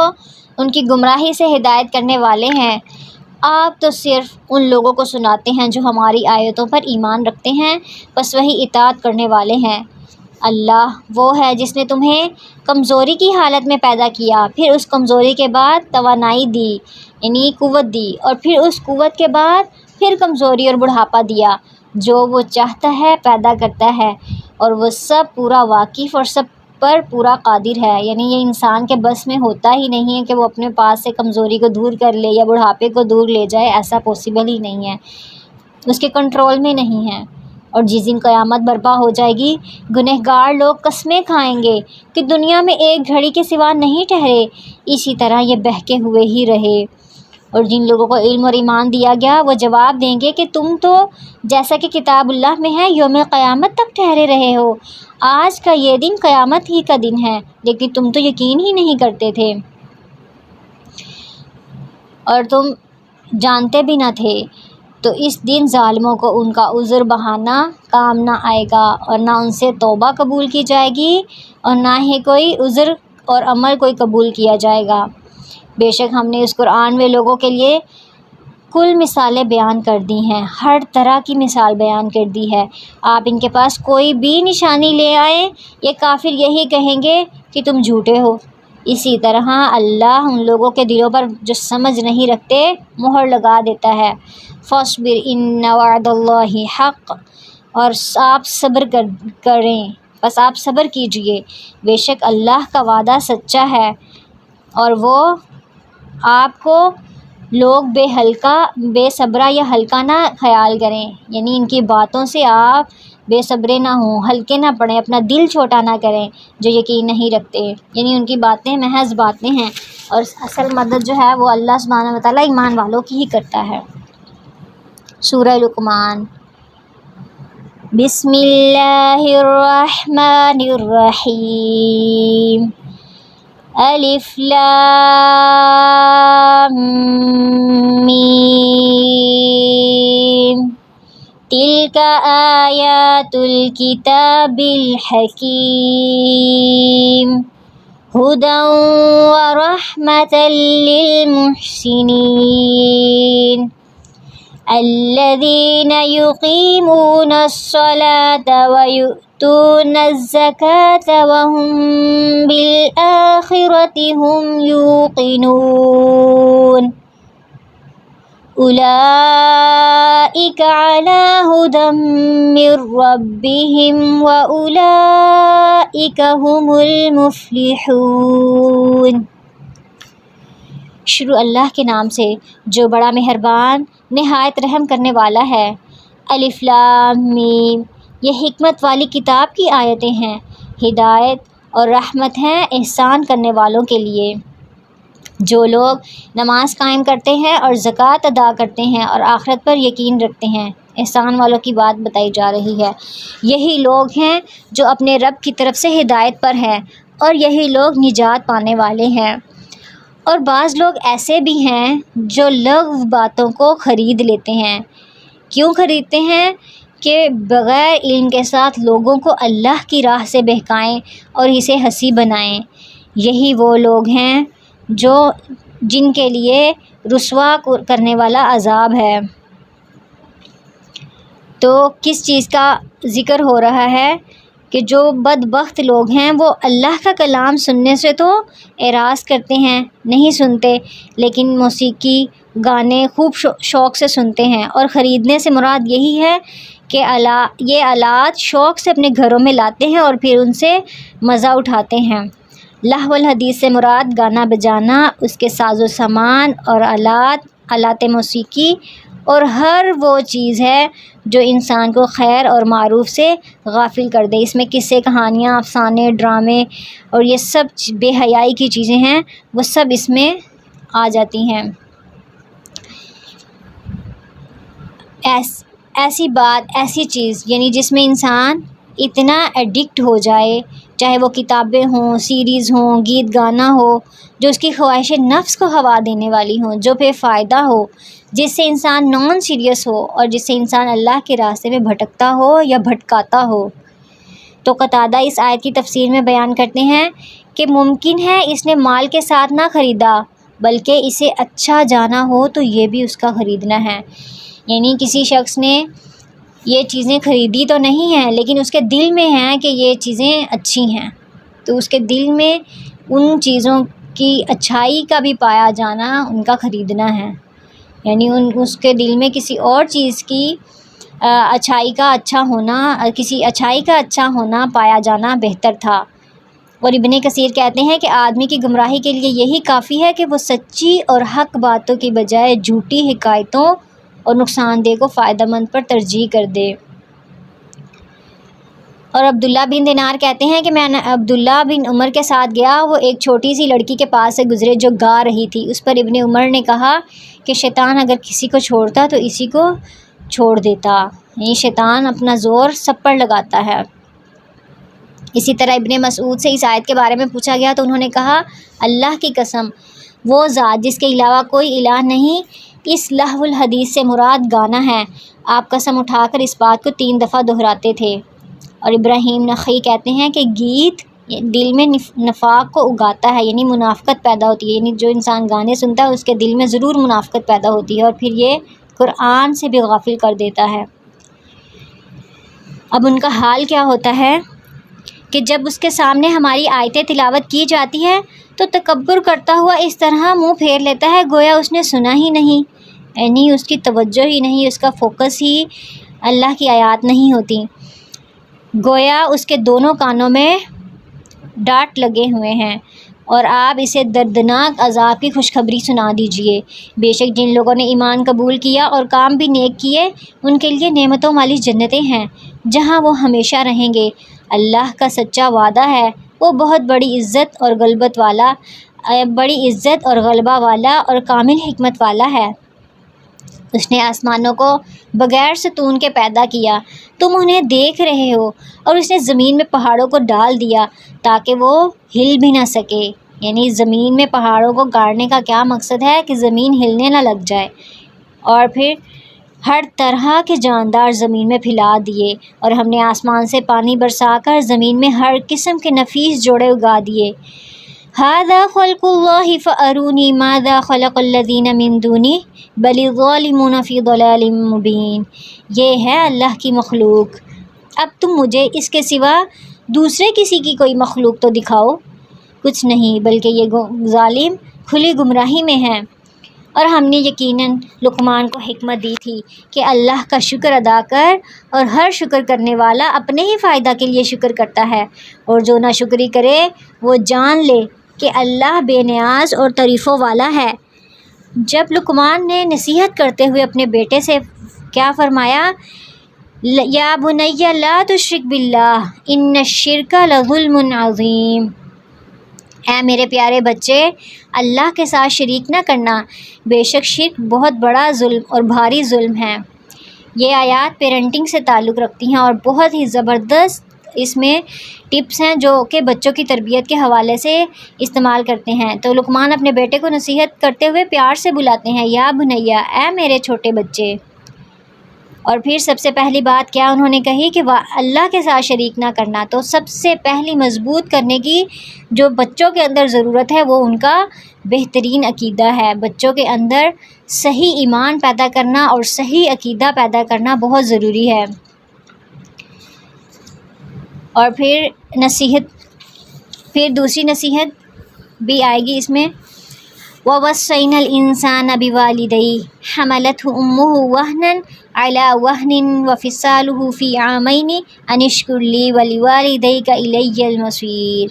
ان کی گمراہی سے ہدایت کرنے والے ہیں۔ آپ تو صرف ان لوگوں کو سناتے ہیں جو ہماری آیتوں پر ایمان رکھتے ہیں، بس وہی اطاعت کرنے والے ہیں۔ اللہ وہ ہے جس نے تمہیں کمزوری کی حالت میں پیدا کیا، پھر اس کمزوری کے بعد توانائی دی، یعنی قوت دی، اور پھر اس قوت کے بعد پھر کمزوری اور بڑھاپا دیا۔ جو وہ چاہتا ہے پیدا کرتا ہے، اور وہ سب پورا واقف اور سب پر پورا قادر ہے۔ یعنی یہ انسان کے بس میں ہوتا ہی نہیں ہے کہ وہ اپنے پاس سے کمزوری کو دور کر لے یا بڑھاپے کو دور لے جائے، ایسا پاسبل ہی نہیں ہے، اس کے کنٹرول میں نہیں ہے۔ اور جس دن قیامت برپا ہو جائے گی، گنہگار لوگ قسمیں کھائیں گے کہ دنیا میں ایک گھڑی کے سوا نہیں ٹھہرے، اسی طرح یہ بہکے ہوئے ہی رہے۔ اور جن لوگوں کو علم اور ایمان دیا گیا وہ جواب دیں گے کہ تم تو جیسا کہ کتاب اللہ میں ہے یوم قیامت تک ٹھہرے رہے ہو، آج کا یہ دن قیامت ہی کا دن ہے، لیکن تم تو یقین ہی نہیں کرتے تھے اور تم جانتے بھی نہ تھے۔ تو اس دن ظالموں کو ان کا عذر بہانہ کام نہ آئے گا، اور نہ ان سے توبہ قبول کی جائے گی، اور نہ ہی کوئی عذر اور عمل کوئی قبول کیا جائے گا۔ بے شک ہم نے اس قرآن میں لوگوں کے لیے کل مثالیں بیان کر دی ہیں، ہر طرح کی مثال بیان کر دی ہے۔ آپ ان کے پاس کوئی بھی نشانی لے آئیں، یہ کافر یہی کہیں گے کہ تم جھوٹے ہو۔ اسی طرح اللہ ان لوگوں کے دلوں پر جو سمجھ نہیں رکھتے مہر لگا دیتا ہے۔ فاصبر ان وعد اللہ حق، اور آپ صبر کریں، بس آپ صبر کیجئے، بے شک اللہ کا وعدہ سچا ہے۔ اور وہ آپ کو لوگ بے صبرا یا ہلکا نہ خیال کریں، یعنی ان کی باتوں سے آپ بے صبرے نہ ہوں، ہلکے نہ پڑیں، اپنا دل چھوٹا نہ کریں جو یقین نہیں رکھتے، یعنی ان کی باتیں محض باتیں ہیں اور اصل مدد جو ہے وہ اللہ سبحانہ و تعالیٰ ایمان والوں کی ہی کرتا ہے۔ سورہ لقمان۔ بسم اللہ الرحمن الرحیم۔ الف لام میم۔ تلک آیات الکتاب الحکیم۔ ہدی ورحمۃ للمحسنین۔ الذین یقیمون الصلاة ویؤتون الزکاة وهم بالآخرة هم یوقنون۔ اولئک علی ھدی من ربہم واولئک هم المفلحون۔ شروع اللہ کے نام سے جو بڑا مہربان نہایت رحم کرنے والا ہے۔ الف لام میم، یہ حکمت والی کتاب کی آیتیں ہیں، ہدایت اور رحمت ہیں احسان کرنے والوں کے لیے، جو لوگ نماز قائم کرتے ہیں اور زکوٰۃ ادا کرتے ہیں اور آخرت پر یقین رکھتے ہیں۔ احسان والوں کی بات بتائی جا رہی ہے۔ یہی لوگ ہیں جو اپنے رب کی طرف سے ہدایت پر ہیں اور یہی لوگ نجات پانے والے ہیں۔ اور بعض لوگ ایسے بھی ہیں جو لغو باتوں کو خرید لیتے ہیں۔ کیوں خریدتے ہیں؟ کہ بغیر علم کے ساتھ لوگوں کو اللہ کی راہ سے بہکائیں اور اسے ہنسی بنائیں۔ یہی وہ لوگ ہیں جن کے لیے رسوا کرنے والا عذاب ہے۔ تو کس چیز کا ذکر ہو رہا ہے؟ کہ جو بدبخت لوگ ہیں وہ اللہ کا کلام سننے سے تو اعراض کرتے ہیں، نہیں سنتے، لیکن موسیقی گانے خوب شوق سے سنتے ہیں، اور خریدنے سے مراد یہی ہے کہ یہ آلات شوق سے اپنے گھروں میں لاتے ہیں اور پھر ان سے مزہ اٹھاتے ہیں۔ لہو الحدیث سے مراد گانا بجانا، اس کے ساز و سامان اور آلات موسیقی اور ہر وہ چیز ہے جو انسان کو خیر اور معروف سے غافل کر دے۔ اس میں قصے، کہانیاں، افسانے، ڈرامے اور یہ سب بے حیائی کی چیزیں ہیں، وہ سب اس میں آ جاتی ہیں۔ ایسی بات، ایسی چیز یعنی جس میں انسان اتنا ایڈکٹ ہو جائے، چاہے وہ کتابیں ہوں، سیریز ہوں، گیت گانا ہو، جو اس کی خواہش نفس کو ہوا دینے والی ہوں، جو بے فائدہ ہو، جس سے انسان نان سیریس ہو اور جس سے انسان اللہ کے راستے میں بھٹکتا ہو یا بھٹکاتا ہو۔ تو قتادہ اس آیت کی تفسیر میں بیان کرتے ہیں کہ ممکن ہے اس نے مال کے ساتھ نہ خریدا، بلکہ اسے اچھا جانا ہو تو یہ بھی اس کا خریدنا ہے۔ یعنی کسی شخص نے یہ چیزیں خریدی تو نہیں ہیں، لیکن اس کے دل میں ہیں کہ یہ چیزیں اچھی ہیں، تو اس کے دل میں ان چیزوں کی اچھائی کا بھی پایا جانا ان کا خریدنا ہے۔ یعنی اس کے دل میں کسی اور چیز کی اچھائی کا اچھا ہونا پایا جانا بہتر تھا۔ اور ابن کثیر کہتے ہیں کہ آدمی کی گمراہی کے لیے یہی کافی ہے کہ وہ سچی اور حق باتوں کی بجائے جھوٹی حکایتوں اور نقصان دہ کو فائدہ مند پر ترجیح کر دے۔ اور عبداللہ بن دینار کہتے ہیں کہ میں عبداللہ بن عمر کے ساتھ گیا، وہ ایک چھوٹی سی لڑکی کے پاس سے گزرے جو گا رہی تھی۔ اس پر ابن عمر نے کہا کہ شیطان اگر کسی کو چھوڑتا تو اسی کو چھوڑ دیتا، یعنی شیطان اپنا زور سب پر لگاتا ہے۔ اسی طرح ابن مسعود سے اس آیت کے بارے میں پوچھا گیا تو انہوں نے کہا، اللہ کی قسم، وہ ذات جس کے علاوہ کوئی الہ نہیں، اس لہو الحدیث سے مراد گانا ہے۔ آپ قسم اٹھا کر اس بات کو 3 دفعہ دہراتے تھے۔ اور ابراہیم نخعی کہتے ہیں کہ گیت دل میں نفاق کو اگاتا ہے، یعنی منافقت پیدا ہوتی ہے، یعنی جو انسان گانے سنتا ہے اس کے دل میں ضرور منافقت پیدا ہوتی ہے اور پھر یہ قرآن سے بھی غافل کر دیتا ہے۔ اب ان کا حال کیا ہوتا ہے کہ جب اس کے سامنے ہماری آیتیں تلاوت کی جاتی ہے تو تکبر کرتا ہوا اس طرح منہ پھیر لیتا ہے گویا اس نے سنا ہی نہیں، یعنی اس کی توجہ ہی نہیں، اس کا فوکس ہی اللہ کی آیات نہیں ہوتی، گویا اس کے دونوں کانوں میں ڈانٹ لگے ہوئے ہیں اور آپ اسے دردناک عذاب کی خوشخبری سنا دیجیے۔ بے شک جن لوگوں نے ایمان قبول کیا اور کام بھی نیک کیے ان کے لیے نعمتوں والی جنتیں ہیں جہاں وہ ہمیشہ رہیں گے۔ اللہ کا سچا وعدہ ہے، وہ بہت بڑی عزت اور غلبہ والا اور کامل حکمت والا ہے۔ اس نے آسمانوں کو بغیر ستون کے پیدا کیا، تم انہیں دیکھ رہے ہو، اور اس نے زمین میں پہاڑوں کو ڈال دیا تاکہ وہ ہل بھی نہ سکے۔ یعنی زمین میں پہاڑوں کو گاڑنے کا کیا مقصد ہے کہ زمین ہلنے نہ لگ جائے۔ اور پھر ہر طرح کے جاندار زمین میں پھیلا دیے، اور ہم نے آسمان سے پانی برسا کر زمین میں ہر قسم کے نفیس جوڑے اگا دیے۔ هذا خلق اللہ فأرونی ماذا خلق الذین من دونہ بل الظالمون فی ضلال مبین۔ یہ ہے اللہ کی مخلوق، اب تم مجھے اس کے سوا دوسرے کسی کی کوئی مخلوق تو دکھاؤ۔ کچھ نہیں، بلکہ یہ ظالم کھلی گمراہی میں ہیں۔ اور ہم نے یقیناً لقمان کو حکمت دی تھی کہ اللہ کا شکر ادا کر، اور ہر شکر کرنے والا اپنے ہی فائدہ کے لیے شکر کرتا ہے، اور جو نہ شکری کرے وہ جان لے کہ اللہ بے نیاز اور تعریفوں والا ہے۔ جب لقمان نے نصیحت کرتے ہوئے اپنے بیٹے سے کیا فرمایا، یا بنی لا تشرک باللہ ان الشرک لظلم عظیم، اے میرے پیارے بچے اللہ کے ساتھ شریک نہ کرنا، بے شک شرک بہت بڑا ظلم اور بھاری ظلم ہے۔ یہ آیات پیرنٹنگ سے تعلق رکھتی ہیں اور بہت ہی زبردست اس میں ٹپس ہیں جو کہ بچوں کی تربیت کے حوالے سے استعمال کرتے ہیں۔ تو لقمان اپنے بیٹے کو نصیحت کرتے ہوئے پیار سے بلاتے ہیں، یا بنیا، اے میرے چھوٹے بچے۔ اور پھر سب سے پہلی بات کیا انہوں نے کہی کہ اللہ کے ساتھ شریک نہ کرنا۔ تو سب سے پہلی مضبوط کرنے کی جو بچوں کے اندر ضرورت ہے وہ ان کا بہترین عقیدہ ہے۔ بچوں کے اندر صحیح ایمان پیدا کرنا اور صحیح عقیدہ پیدا کرنا بہت ضروری ہے۔ اور پھر دوسری نصیحت بھی آئے گی اس میں، وَوَصَّيْنَا الْإِنسَانَ بِوَالِدَيْهِ حَمَلَتْهُ أُمُّهُ وَهْنًا عَلَى وَهْنٍ وَفِصَالُهُ فِي عَامَيْنِ أَنِ اشْكُرْ لِي وَلِوَالِدَيْكَ إِلَيَّ الْمَصِيرُ۔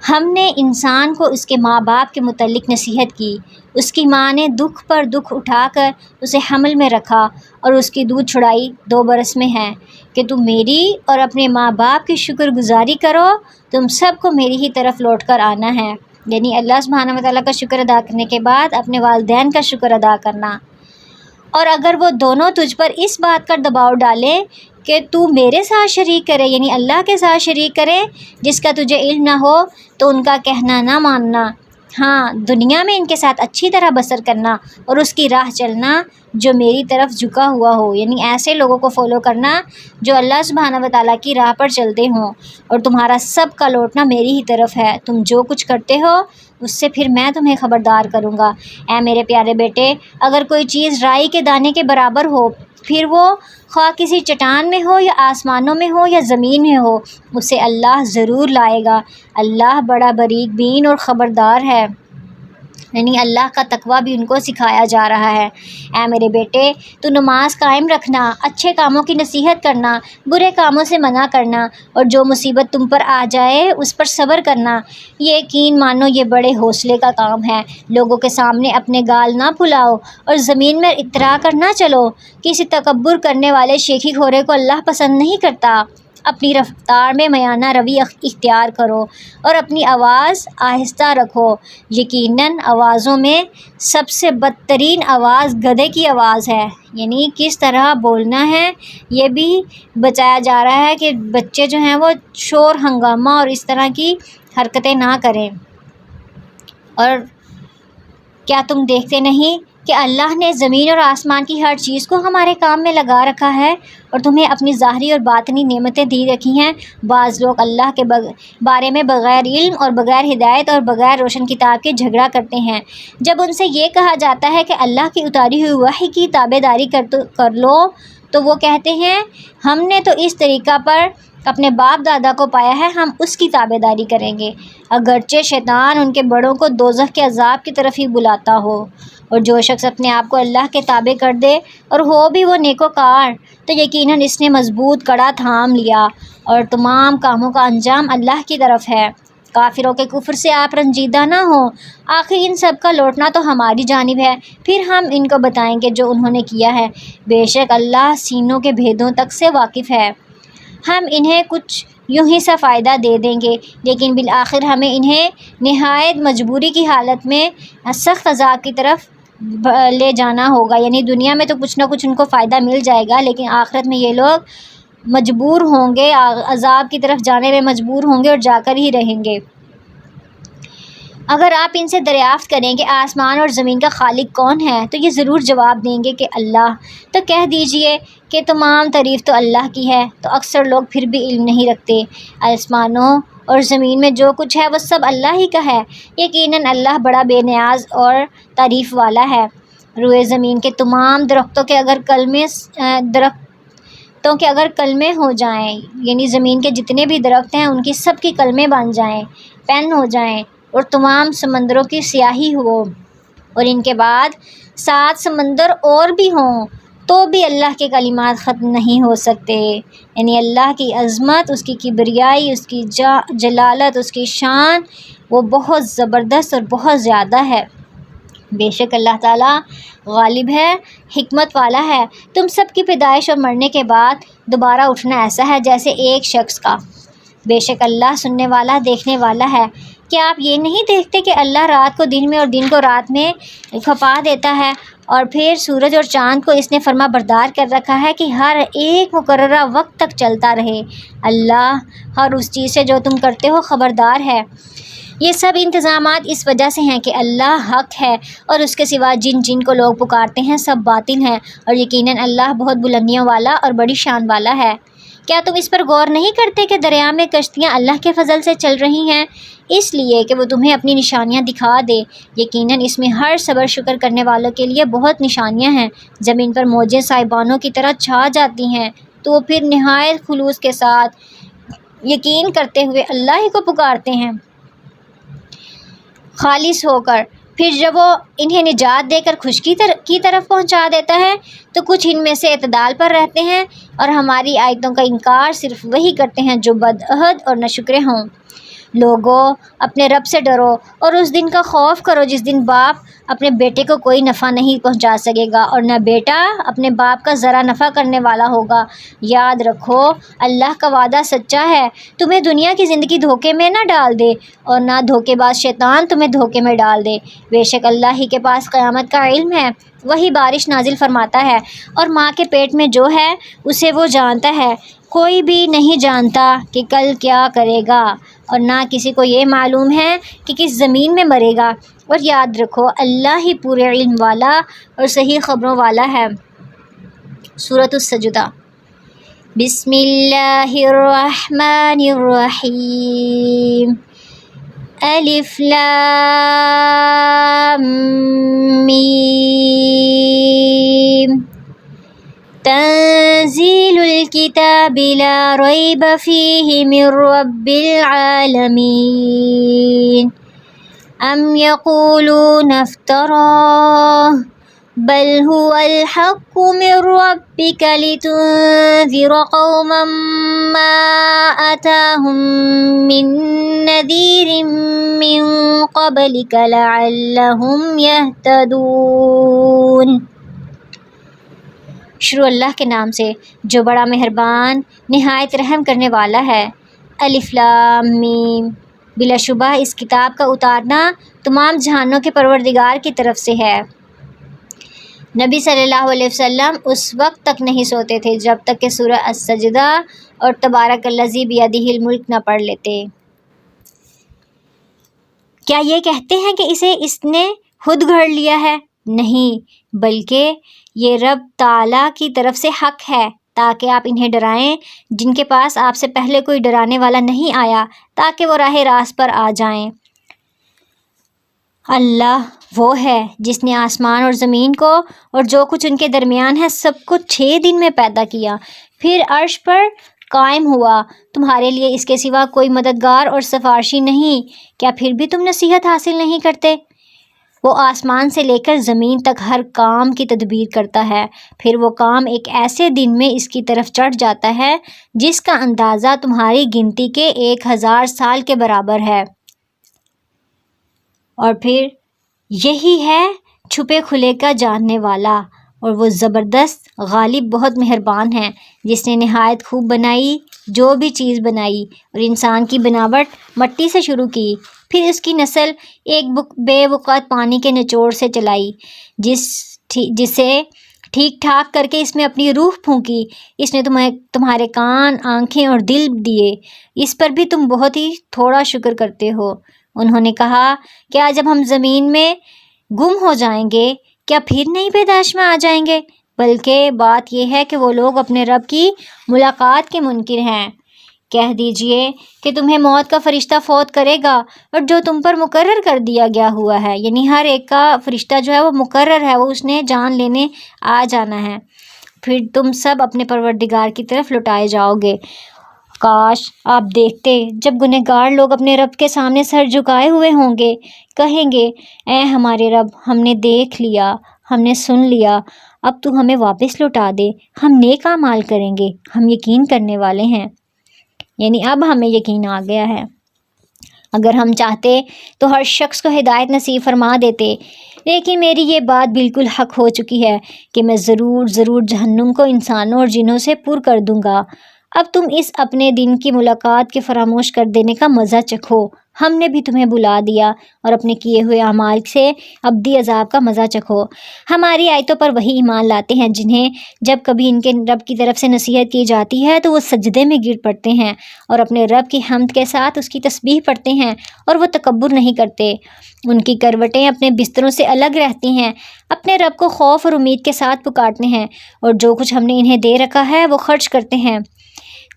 ہم نے انسان کو اس کے ماں باپ کے متعلق نصیحت کی۔ اس کی ماں نے دکھ پر دکھ اٹھا کر اسے حمل میں رکھا اور اس کی دودھ چھڑائی 2 برس میں ہے کہ تم میری اور اپنے ماں باپ کی شکر گزاری کرو، تم سب کو میری ہی طرف لوٹ کر آنا ہے۔ یعنی اللہ سبحانہ وتعالیٰ کا شکر ادا کرنے کے بعد اپنے والدین کا شکر ادا کرنا۔ اور اگر وہ دونوں تجھ پر اس بات کا دباؤ ڈالیں کہ تو میرے ساتھ شریک کرے، یعنی اللہ کے ساتھ شریک کرے جس کا تجھے علم نہ ہو، تو ان کا کہنا نہ ماننا، ہاں دنیا میں ان کے ساتھ اچھی طرح بسر کرنا اور اس کی راہ چلنا جو میری طرف جھکا ہوا ہو۔ یعنی ایسے لوگوں کو فالو کرنا جو اللہ سبحانہ وتعالیٰ کی راہ پر چلتے ہوں، اور تمہارا سب کا لوٹنا میری ہی طرف ہے۔ تم جو کچھ کرتے ہو اس سے پھر میں تمہیں خبردار کروں گا۔ اے میرے پیارے بیٹے، اگر کوئی چیز رائی کے دانے کے برابر ہو، پھر وہ خواہ کسی چٹان میں ہو یا آسمانوں میں ہو یا زمین میں ہو، اسے اللہ ضرور لائے گا۔ اللہ بڑا باریک بین اور خبردار ہے۔ یعنی اللہ کا تقویٰ بھی ان کو سکھایا جا رہا ہے۔ اے میرے بیٹے، تو نماز قائم رکھنا، اچھے کاموں کی نصیحت کرنا، برے کاموں سے منع کرنا، اور جو مصیبت تم پر آ جائے اس پر صبر کرنا۔ یہ یقین مانو یہ بڑے حوصلے کا کام ہے۔ لوگوں کے سامنے اپنے گال نہ پھلاؤ اور زمین میں اترا کر نہ چلو۔ کسی تکبر کرنے والے شیخی خورے کو اللہ پسند نہیں کرتا۔ اپنی رفتار میں میانہ روی اختیار کرو اور اپنی آواز آہستہ رکھو۔ یقیناً آوازوں میں سب سے بدترین آواز گدھے کی آواز ہے۔ یعنی کس طرح بولنا ہے یہ بھی بتایا جا رہا ہے کہ بچے جو ہیں وہ شور ہنگامہ اور اس طرح کی حرکتیں نہ کریں۔ اور کیا تم دیکھتے نہیں کہ اللہ نے زمین اور آسمان کی ہر چیز کو ہمارے کام میں لگا رکھا ہے اور تمہیں اپنی ظاہری اور باطنی نعمتیں دی رکھی ہیں۔ بعض لوگ اللہ کے بارے میں بغیر علم اور بغیر ہدایت اور بغیر روشن کتاب کے جھگڑا کرتے ہیں۔ جب ان سے یہ کہا جاتا ہے کہ اللہ کی اتاری ہوئی وحی کی تابع داری کر لو تو وہ کہتے ہیں ہم نے تو اس طریقہ پر اپنے باپ دادا کو پایا ہے، ہم اس کی تابع داری کریں گے، اگرچہ شیطان ان کے بڑوں کو دوزخ کے عذاب کی طرف ہی بلاتا ہو۔ اور جو شخص اپنے آپ کو اللہ کے تابع کر دے اور ہو بھی وہ نیکوکار، تو یقیناً اس نے مضبوط کڑا تھام لیا اور تمام کاموں کا انجام اللہ کی طرف ہے۔ کافروں کے کفر سے آپ رنجیدہ نہ ہوں، آخر ان سب کا لوٹنا تو ہماری جانب ہے، پھر ہم ان کو بتائیں گے جو انہوں نے کیا ہے۔ بے شک اللہ سینوں کے بھیدوں تک سے واقف ہے۔ ہم انہیں کچھ یوں ہی سا فائدہ دے دیں گے، لیکن بالآخر ہمیں انہیں نہایت مجبوری کی حالت میں سخت عذاب کی طرف لے جانا ہوگا۔ یعنی دنیا میں تو کچھ نہ کچھ ان کو فائدہ مل جائے گا، لیکن آخرت میں یہ لوگ مجبور ہوں گے، عذاب کی طرف جانے میں مجبور ہوں گے اور جا کر ہی رہیں گے۔ اگر آپ ان سے دریافت کریں کہ آسمان اور زمین کا خالق کون ہے تو یہ ضرور جواب دیں گے کہ اللہ۔ تو کہہ دیجئے کہ تمام تعریف تو اللہ کی ہے، تو اکثر لوگ پھر بھی علم نہیں رکھتے۔ آسمانوں اور زمین میں جو کچھ ہے وہ سب اللہ ہی کا ہے، یقیناً اللہ بڑا بے نیاز اور تعریف والا ہے۔ روئے زمین کے تمام درختوں کے اگر کلمے ہو جائیں، یعنی زمین کے جتنے بھی درخت ہیں ان کی سب کی کلمے بن جائیں، پین ہو جائیں، اور تمام سمندروں کی سیاہی ہو، اور ان کے بعد 7 سمندر اور بھی ہوں، تو بھی اللہ کے کلمات ختم نہیں ہو سکتے۔ یعنی اللہ کی عظمت، اس کی کبریائی، اس کی جلالت، اس کی شان وہ بہت زبردست اور بہت زیادہ ہے۔ بے شک اللہ تعالیٰ غالب ہے، حکمت والا ہے۔ تم سب کی پیدائش اور مرنے کے بعد دوبارہ اٹھنا ایسا ہے جیسے ایک شخص کا۔ بے شک اللہ سننے والا، دیکھنے والا ہے۔ کیا آپ یہ نہیں دیکھتے کہ اللہ رات کو دن میں اور دن کو رات میں کھپا دیتا ہے، اور پھر سورج اور چاند کو اس نے فرما بردار کر رکھا ہے کہ ہر ایک مقررہ وقت تک چلتا رہے۔ اللہ ہر اس چیز سے جو تم کرتے ہو خبردار ہے۔ یہ سب انتظامات اس وجہ سے ہیں کہ اللہ حق ہے، اور اس کے سوا جن کو لوگ پکارتے ہیں سب باطل ہیں، اور یقیناً اللہ بہت بلندیوں والا اور بڑی شان والا ہے۔ کیا تم اس پر غور نہیں کرتے کہ دریا میں کشتیاں اللہ کے فضل سے چل رہی ہیں، اس لیے کہ وہ تمہیں اپنی نشانیاں دکھا دے؟ یقیناً اس میں ہر صبر شکر کرنے والوں کے لیے بہت نشانیاں ہیں۔ زمین پر موجیں سائبانوں کی طرح چھا جاتی ہیں تو وہ پھر نہایت خلوص کے ساتھ یقین کرتے ہوئے اللہ ہی کو پکارتے ہیں خالص ہو کر۔ پھر جب وہ انہیں نجات دے کر خشکی کی طرف پہنچا دیتا ہے تو کچھ ان میں سے اعتدال پر رہتے ہیں، اور ہماری آیتوں کا انکار صرف وہی کرتے ہیں جو بدعہد اور ناشکرے ہوں۔ لوگو اپنے رب سے ڈرو اور اس دن کا خوف کرو جس دن باپ اپنے بیٹے کو کوئی نفع نہیں پہنچا سکے گا، اور نہ بیٹا اپنے باپ کا ذرا نفع کرنے والا ہوگا۔ یاد رکھو اللہ کا وعدہ سچا ہے، تمہیں دنیا کی زندگی دھوکے میں نہ ڈال دے، اور نہ دھوکے باز شیطان تمہیں دھوکے میں ڈال دے۔ بے شک اللہ ہی کے پاس قیامت کا علم ہے، وہی بارش نازل فرماتا ہے، اور ماں کے پیٹ میں جو ہے اسے وہ جانتا ہے۔ کوئی بھی نہیں جانتا کہ کل کیا کرے گا، اور نہ کسی کو یہ معلوم ہے کہ کس زمین میں مرے گا، اور یاد رکھو اللہ ہی پورے علم والا اور صحیح خبروں والا ہے۔ سورۃ السجدہ۔ بسم اللہ الرحمن الرحیم۔ الف لام میم۔ تنزیل الکتاب لا ریب فیہ من رب العالمین۔ ام یقولون افتراہ بل هو الحق من ربک لتنذر قوما ما اتاهم من نذیر من قبلک لعلهم یہتدون۔ شروع اللہ کے نام سے جو بڑا مہربان نہایت رحم کرنے والا ہے۔ الف لام میم۔ بلا شبہ اس کتاب کا اتارنا تمام جہانوں کے پروردگار کی طرف سے ہے۔ نبی صلی اللہ علیہ وسلم اس وقت تک نہیں سوتے تھے جب تک کہ سورہ السجدہ اور تبارک الذی بیدہ الملک نہ پڑھ لیتے۔ کیا یہ کہتے ہیں کہ اسے اس نے خود گھڑ لیا ہے؟ نہیں، بلکہ یہ رب تعالیٰ کی طرف سے حق ہے تاکہ آپ انہیں ڈرائیں جن کے پاس آپ سے پہلے کوئی ڈرانے والا نہیں آیا، تاکہ وہ راہ راست پر آ جائیں۔ اللہ وہ ہے جس نے آسمان اور زمین کو اور جو کچھ ان کے درمیان ہے سب کو 6 دن میں پیدا کیا، پھر عرش پر قائم ہوا۔ تمہارے لیے اس کے سوا کوئی مددگار اور سفارشی نہیں، کیا پھر بھی تم نصیحت حاصل نہیں کرتے؟ وہ آسمان سے لے کر زمین تک ہر کام کی تدبیر کرتا ہے، پھر وہ کام ایک ایسے دن میں اس کی طرف چڑھ جاتا ہے جس کا اندازہ تمہاری گنتی کے 1000 سال کے برابر ہے۔ اور پھر یہی ہے چھپے کھلے کا جاننے والا، اور وہ زبردست غالب بہت مہربان ہے، جس نے نہایت خوب بنائی جو بھی چیز بنائی، اور انسان کی بناوٹ مٹی سے شروع کی، پھر اس کی نسل ایک بے وقت پانی کے نچوڑ سے چلائی، جسے ٹھیک ٹھاک کر کے اس میں اپنی روح پھونکی۔ اس نے تمہارے کان، آنکھیں اور دل دیے، اس پر بھی تم بہت ہی تھوڑا شکر کرتے ہو۔ انہوں نے کہا، کیا جب ہم زمین میں گم ہو جائیں گے کیا پھر نئی پیدائش میں آ جائیں گے؟ بلکہ بات یہ ہے کہ وہ لوگ اپنے رب کی ملاقات کے منکر ہیں۔ کہہ دیجئے کہ تمہیں موت کا فرشتہ فوت کرے گا، اور جو تم پر مقرر کر دیا گیا ہوا ہے، یعنی ہر ایک کا فرشتہ جو ہے وہ مقرر ہے، وہ اس نے جان لینے آ جانا ہے، پھر تم سب اپنے پروردگار کی طرف لوٹائے جاؤ گے۔ کاش آپ دیکھتے جب گنہگار لوگ اپنے رب کے سامنے سر جھکائے ہوئے ہوں گے، کہیں گے، اے ہمارے رب، ہم نے دیکھ لیا، ہم نے سن لیا، اب تو ہمیں واپس لوٹا دے، ہم نیک اعمال کریں گے، ہم یقین کرنے والے ہیں۔ یعنی اب ہمیں یقین آ گیا ہے۔ اگر ہم چاہتے تو ہر شخص کو ہدایت نصیب فرما دیتے، لیکن میری یہ بات بالکل حق ہو چکی ہے کہ میں ضرور جہنم کو انسانوں اور جنوں سے پر کر دوں گا۔ اب تم اس اپنے دن کی ملاقات کے فراموش کر دینے کا مزہ چکھو، ہم نے بھی تمہیں بلا دیا، اور اپنے کیے ہوئے اعمال سے ابدی عذاب کا مزہ چکھو۔ ہماری آیتوں پر وہی ایمان لاتے ہیں جنہیں جب کبھی ان کے رب کی طرف سے نصیحت کی جاتی ہے تو وہ سجدے میں گر پڑتے ہیں، اور اپنے رب کی حمد کے ساتھ اس کی تسبیح پڑھتے ہیں، اور وہ تکبر نہیں کرتے۔ ان کی کروٹیں اپنے بستروں سے الگ رہتی ہیں، اپنے رب کو خوف اور امید کے ساتھ پکارتے ہیں، اور جو کچھ ہم نے انہیں دے رکھا ہے وہ خرچ کرتے ہیں۔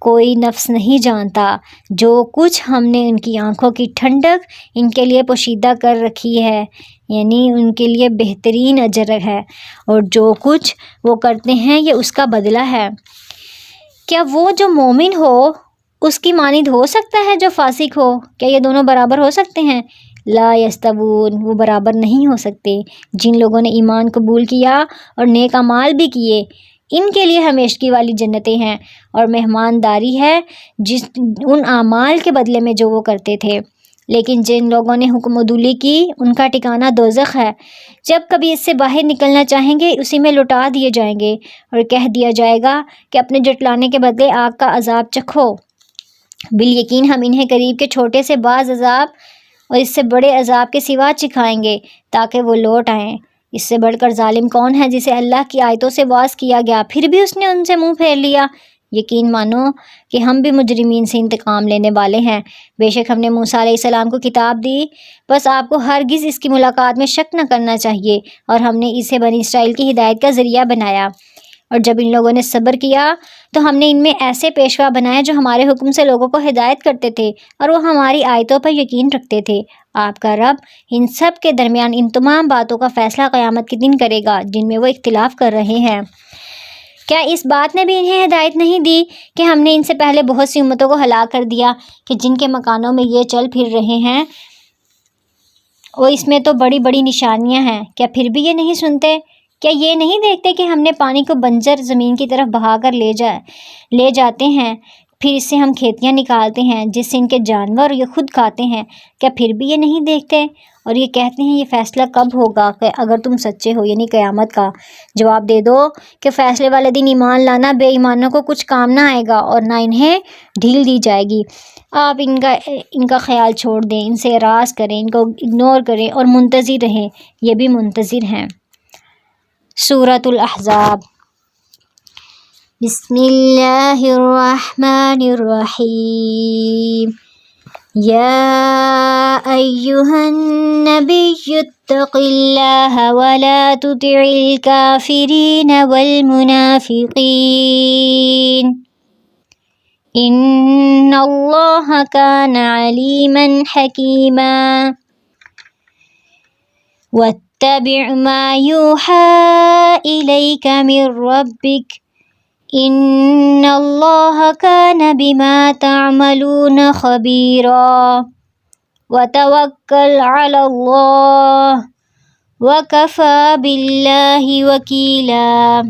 کوئی نفس نہیں جانتا جو کچھ ہم نے ان کی آنکھوں کی ٹھنڈک ان کے لیے پوشیدہ کر رکھی ہے، یعنی ان کے لیے بہترین اجر ہے، اور جو کچھ وہ کرتے ہیں یہ اس کا بدلہ ہے۔ کیا وہ جو مومن ہو اس کی مانند ہو سکتا ہے جو فاسق ہو؟ کیا یہ دونوں برابر ہو سکتے ہیں؟ لا یستوون، وہ برابر نہیں ہو سکتے۔ جن لوگوں نے ایمان قبول کیا اور نیک اعمال بھی کیے، ان کے لیے ہمیشگی والی جنتیں ہیں، اور مہمانداری ہے ان اعمال کے بدلے میں جو وہ کرتے تھے۔ لیکن جن لوگوں نے حکم عدولی کی ان کا ٹھکانہ دوزخ ہے، جب کبھی اس سے باہر نکلنا چاہیں گے اسی میں لوٹا دیے جائیں گے، اور کہہ دیا جائے گا کہ اپنے جھٹلانے کے بدلے آگ کا عذاب چکھو۔ بالیقین ہم انہیں قریب کے چھوٹے سے بعض عذاب اور اس سے بڑے عذاب کے سوا چکھائیں گے تاکہ وہ لوٹ آئیں۔ اس سے بڑھ کر ظالم کون ہے جسے اللہ کی آیتوں سے واعظ کیا گیا پھر بھی اس نے ان سے منہ پھیر لیا؟ یقین مانو کہ ہم بھی مجرمین سے انتقام لینے والے ہیں۔ بے شک ہم نے موسیٰ علیہ السلام کو کتاب دی، بس آپ کو ہرگز اس کی ملاقات میں شک نہ کرنا چاہیے، اور ہم نے اسے بنی اسرائیل کی ہدایت کا ذریعہ بنایا۔ اور جب ان لوگوں نے صبر کیا تو ہم نے ان میں ایسے پیشوا بنائے جو ہمارے حکم سے لوگوں کو ہدایت کرتے تھے، اور وہ ہماری آیتوں پر یقین رکھتے تھے۔ آپ کا رب ان سب کے درمیان ان تمام باتوں کا فیصلہ قیامت کے دن کرے گا جن میں وہ اختلاف کر رہے ہیں۔ کیا اس بات نے بھی انہیں ہدایت نہیں دی کہ ہم نے ان سے پہلے بہت سی امتوں کو ہلاک کر دیا کہ جن کے مکانوں میں یہ چل پھر رہے ہیں، اور اس میں تو بڑی بڑی نشانیاں ہیں؟ کیا پھر بھی یہ نہیں سنتے؟ کیا یہ نہیں دیکھتے کہ ہم نے پانی کو بنجر زمین کی طرف بہا کر لے جاتے ہیں، پھر اس سے ہم کھیتیاں نکالتے ہیں جس سے ان کے جانور یہ خود کھاتے ہیں؟ کیا پھر بھی یہ نہیں دیکھتے؟ اور یہ کہتے ہیں یہ فیصلہ کب ہوگا کہ اگر تم سچے ہو، یعنی قیامت کا؟ جواب دے دو کہ فیصلے والے دن ایمان لانا بے ایمانوں کو کچھ کام نہ آئے گا، اور نہ انہیں ڈھیل دی جائے گی۔ آپ ان کا خیال چھوڑ دیں، ان سے اعراض کریں، ان کو اگنور کریں اور منتظر رہیں، یہ بھی منتظر ہیں۔ سورۃ الاحزاب۔ بسم اللہ الرحمن الرحیم۔ یا ایہا النبی اتق اللہ ولا تطع الکافرین والمنافقین، ان اللہ کان علیما حکیما، واتبع ما یوحی الیک من ربک، ان اللہ کان بما تعملون خبیرا، وتوکل علی اللہ وکفی باللہ وکیلا۔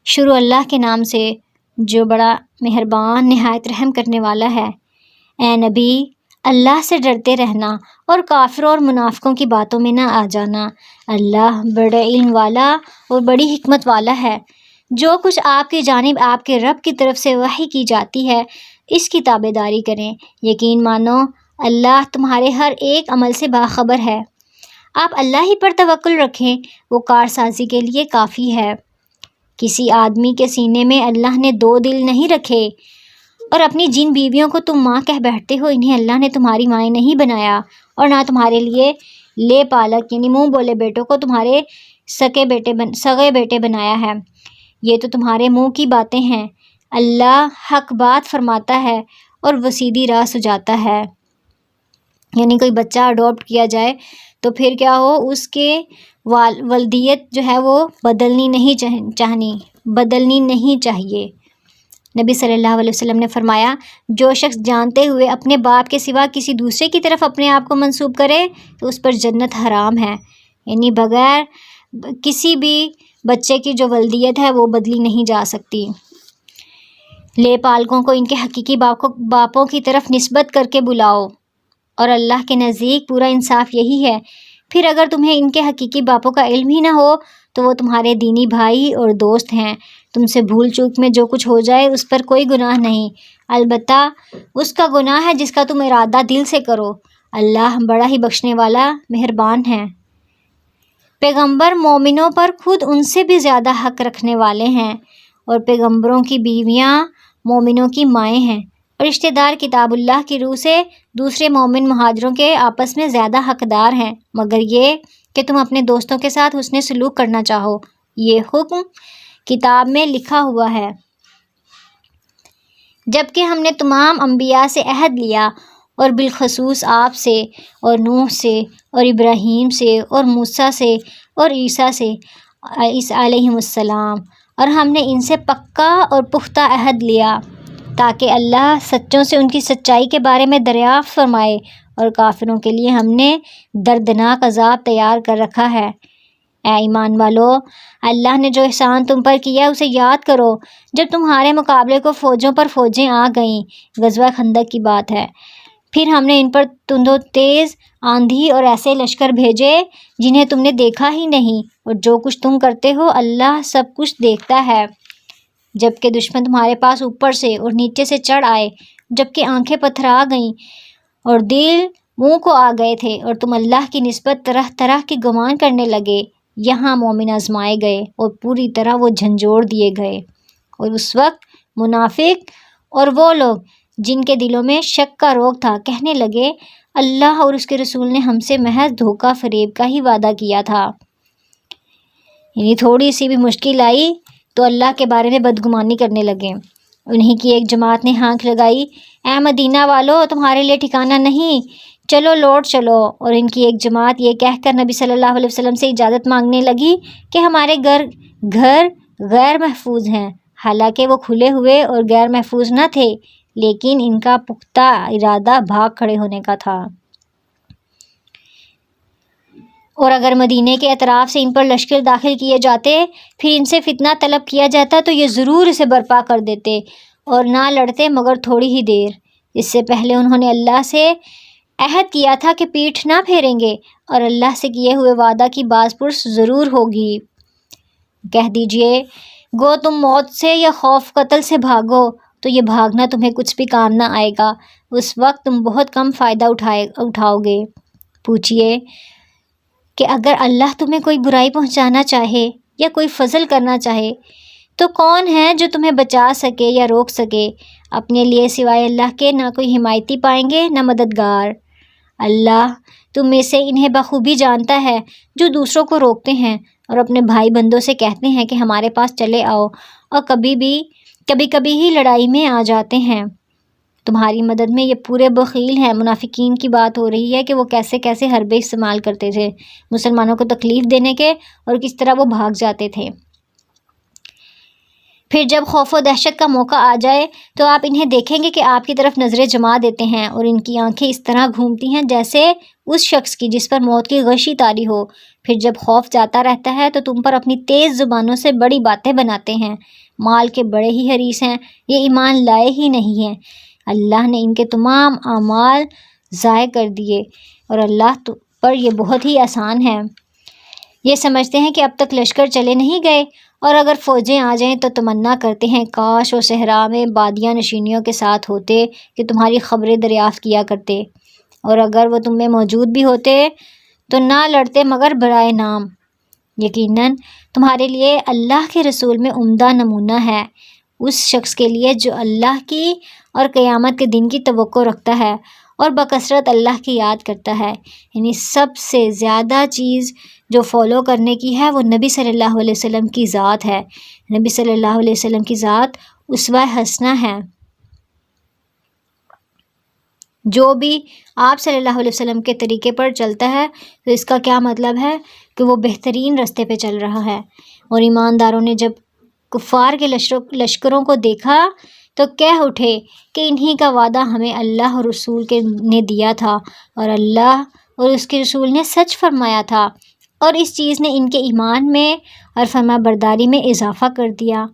شروع اللہ کے نام سے جو بڑا مہربان نہایت رحم کرنے والا ہے۔ اے نبی، اللہ سے ڈرتے رہنا اور کافروں اور منافقوں کی باتوں میں نہ آ جانا۔ اللہ بڑے علم والا اور بڑی حکمت والا ہے۔ جو کچھ آپ کی جانب آپ کے رب کی طرف سے وحی کی جاتی ہے اس کی تابع داری کریں۔ یقین مانو اللہ تمہارے ہر ایک عمل سے باخبر ہے۔ آپ اللہ ہی پر توکل رکھیں، وہ کارسازی کے لیے کافی ہے۔ کسی آدمی کے سینے میں اللہ نے 2 دل نہیں رکھے، اور اپنی جن بیویوں کو تم ماں کہہ بیٹھتے ہو انہیں اللہ نے تمہاری مائیں نہیں بنایا، اور نہ تمہارے لیے لے پالک یعنی منہ بولے بیٹوں کو تمہارے سگے بیٹے بنایا ہے۔ یہ تو تمہارے منہ کی باتیں ہیں۔ اللہ حق بات فرماتا ہے اور وسیدی راہ سجاتا ہے۔ یعنی کوئی بچہ اڈاپٹ کیا جائے تو پھر کیا ہو، اس کے والدیت جو ہے وہ بدلنی نہیں چاہیے۔ نبی صلی اللہ علیہ وسلم نے فرمایا، جو شخص جانتے ہوئے اپنے باپ کے سوا کسی دوسرے کی طرف اپنے آپ کو منسوب کرے تو اس پر جنت حرام ہے۔ یعنی بغیر کسی بھی بچے کی جو والدیت ہے وہ بدلی نہیں جا سکتی۔ لے پالکوں کو ان کے حقیقی باپوں کی طرف نسبت کر کے بلاؤ، اور اللہ کے نزدیک پورا انصاف یہی ہے۔ پھر اگر تمہیں ان کے حقیقی باپوں کا علم ہی نہ ہو تو وہ تمہارے دینی بھائی اور دوست ہیں۔ تم سے بھول چوک میں جو کچھ ہو جائے اس پر کوئی گناہ نہیں، البتہ اس کا گناہ ہے جس کا تم ارادہ دل سے کرو۔ اللہ بڑا ہی بخشنے والا مہربان ہے۔ پیغمبر مومنوں پر خود ان سے بھی زیادہ حق رکھنے والے ہیں، اور پیغمبروں کی بیویاں مومنوں کی مائیں ہیں، اور رشتہ دار کتاب اللہ کی روح سے دوسرے مومن مہاجروں کے آپس میں زیادہ حقدار ہیں، مگر یہ کہ تم اپنے دوستوں کے ساتھ حسن سلوک کرنا چاہو۔ یہ حکم کتاب میں لکھا ہوا ہے۔ جبکہ ہم نے تمام انبیاء سے عہد لیا، اور بالخصوص آپ سے اور نوح سے اور ابراہیم سے اور موسیٰ سے اور عیسیٰ علیہم السلام، اور ہم نے ان سے پکا اور پختہ عہد لیا تاکہ اللہ سچوں سے ان کی سچائی کے بارے میں دریافت فرمائے، اور کافروں کے لیے ہم نے دردناک عذاب تیار کر رکھا ہے۔ اے ایمان والو، اللہ نے جو احسان تم پر کیا اسے یاد کرو جب تمہارے مقابلے کو فوجوں پر فوجیں آ گئیں۔ غزوہ خندق کی بات ہے۔ پھر ہم نے ان پر تند و تیز آندھی اور ایسے لشکر بھیجے جنہیں تم نے دیکھا ہی نہیں، اور جو کچھ تم کرتے ہو اللہ سب کچھ دیکھتا ہے۔ جبکہ دشمن تمہارے پاس اوپر سے اور نیچے سے چڑھ آئے، جبکہ آنکھیں پتھرا گئیں اور دل منہ کو آ گئے تھے، اور تم اللہ کی نسبت طرح طرح کے گمان کرنے لگے، یہاں مومن آزمائے گئے اور پوری طرح وہ جھنجھوڑ دیے گئے۔ اور اس وقت منافق اور وہ لوگ جن کے دلوں میں شک کا روگ تھا کہنے لگے، اللہ اور اس کے رسول نے ہم سے محض دھوکہ فریب کا ہی وعدہ کیا تھا۔ یعنی تھوڑی سی بھی مشکل آئی تو اللہ کے بارے میں بدگمانی کرنے لگے۔ انہی کی ایک جماعت نے ہانک لگائی، اے مدینہ والو تمہارے لیے ٹھکانہ نہیں، چلو لوٹ چلو۔ اور ان کی ایک جماعت یہ کہہ کر نبی صلی اللہ علیہ وسلم سے اجازت مانگنے لگی کہ ہمارے گھر غیر محفوظ ہیں، حالانکہ وہ کھلے ہوئے اور غیر محفوظ نہ تھے، لیکن ان کا پختہ ارادہ بھاگ کھڑے ہونے کا تھا۔ اور اگر مدینے کے اطراف سے ان پر لشکر داخل کیے جاتے، پھر ان سے فتنہ طلب کیا جاتا تو یہ ضرور اسے برپا کر دیتے اور نہ لڑتے مگر تھوڑی ہی دیر۔ اس سے پہلے انہوں نے اللہ سے عہد کیا تھا کہ پیٹھ نہ پھیریں گے، اور اللہ سے کیے ہوئے وعدہ کی باز پرس ضرور ہوگی۔ کہہ دیجئے، گو تم موت سے یا خوف قتل سے بھاگو تو یہ بھاگنا تمہیں کچھ بھی کام نہ آئے گا، اس وقت تم بہت کم فائدہ اٹھاؤ گے۔ پوچھئے کہ اگر اللہ تمہیں کوئی برائی پہنچانا چاہے یا کوئی فضل کرنا چاہے تو کون ہے جو تمہیں بچا سکے یا روک سکے؟ اپنے لیے سوائے اللہ کے نہ کوئی حمایتی پائیں گے نہ مددگار۔ اللہ تم میں سے انہیں بخوبی جانتا ہے جو دوسروں کو روکتے ہیں اور اپنے بھائی بندوں سے کہتے ہیں کہ ہمارے پاس چلے آؤ، اور کبھی ہی لڑائی میں آ جاتے ہیں۔ تمہاری مدد میں یہ پورے بخیل ہیں۔ منافقین کی بات ہو رہی ہے کہ وہ کیسے کیسے حربے استعمال کرتے تھے مسلمانوں کو تکلیف دینے کے، اور کس طرح وہ بھاگ جاتے تھے۔ پھر جب خوف و دہشت کا موقع آ جائے تو آپ انہیں دیکھیں گے کہ آپ کی طرف نظریں جما دیتے ہیں، اور ان کی آنکھیں اس طرح گھومتی ہیں جیسے اس شخص کی جس پر موت کی غشی طاری ہو۔ پھر جب خوف جاتا رہتا ہے تو تم پر اپنی تیز زبانوں سے بڑی باتیں بناتے ہیں، مال کے بڑے ہی حریص ہیں، یہ ایمان لائے ہی نہیں ہیں۔ اللہ نے ان کے تمام اعمال ضائع کر دیے، اور اللہ پر یہ بہت ہی آسان ہے۔ یہ سمجھتے ہیں کہ اب تک لشکر چلے نہیں گئے، اور اگر فوجیں آ جائیں تو تمنا کرتے ہیں کاش وہ صحرا میں بادیاں نشینیوں کے ساتھ ہوتے کہ تمہاری خبریں دریافت کیا کرتے، اور اگر وہ تم میں موجود بھی ہوتے تو نہ لڑتے مگر برائے نام۔ یقیناً تمہارے لیے اللہ کے رسول میں عمدہ نمونہ ہے اس شخص کے لیے جو اللہ کی اور قیامت کے دن کی توقع رکھتا ہے اور بکثرت اللہ کی یاد کرتا ہے۔ یعنی سب سے زیادہ چیز جو فالو کرنے کی ہے وہ نبی صلی اللہ علیہ وسلم کی ذات ہے۔ نبی صلی اللہ علیہ وسلم کی ذات اسوہ حسنہ ہے۔ جو بھی آپ صلی اللہ علیہ وسلم کے طریقے پر چلتا ہے تو اس کا کیا مطلب ہے کہ وہ بہترین رستے پہ چل رہا ہے۔ اور ایمانداروں نے جب کفار کے لشکروں کو دیکھا تو کہہ اٹھے کہ انہی کا وعدہ ہمیں اللہ اور رسول نے دیا تھا، اور اللہ اور اس کے رسول نے سچ فرمایا تھا، اور اس چیز نے ان کے ایمان میں اور فرما برداری میں اضافہ کر دیا۔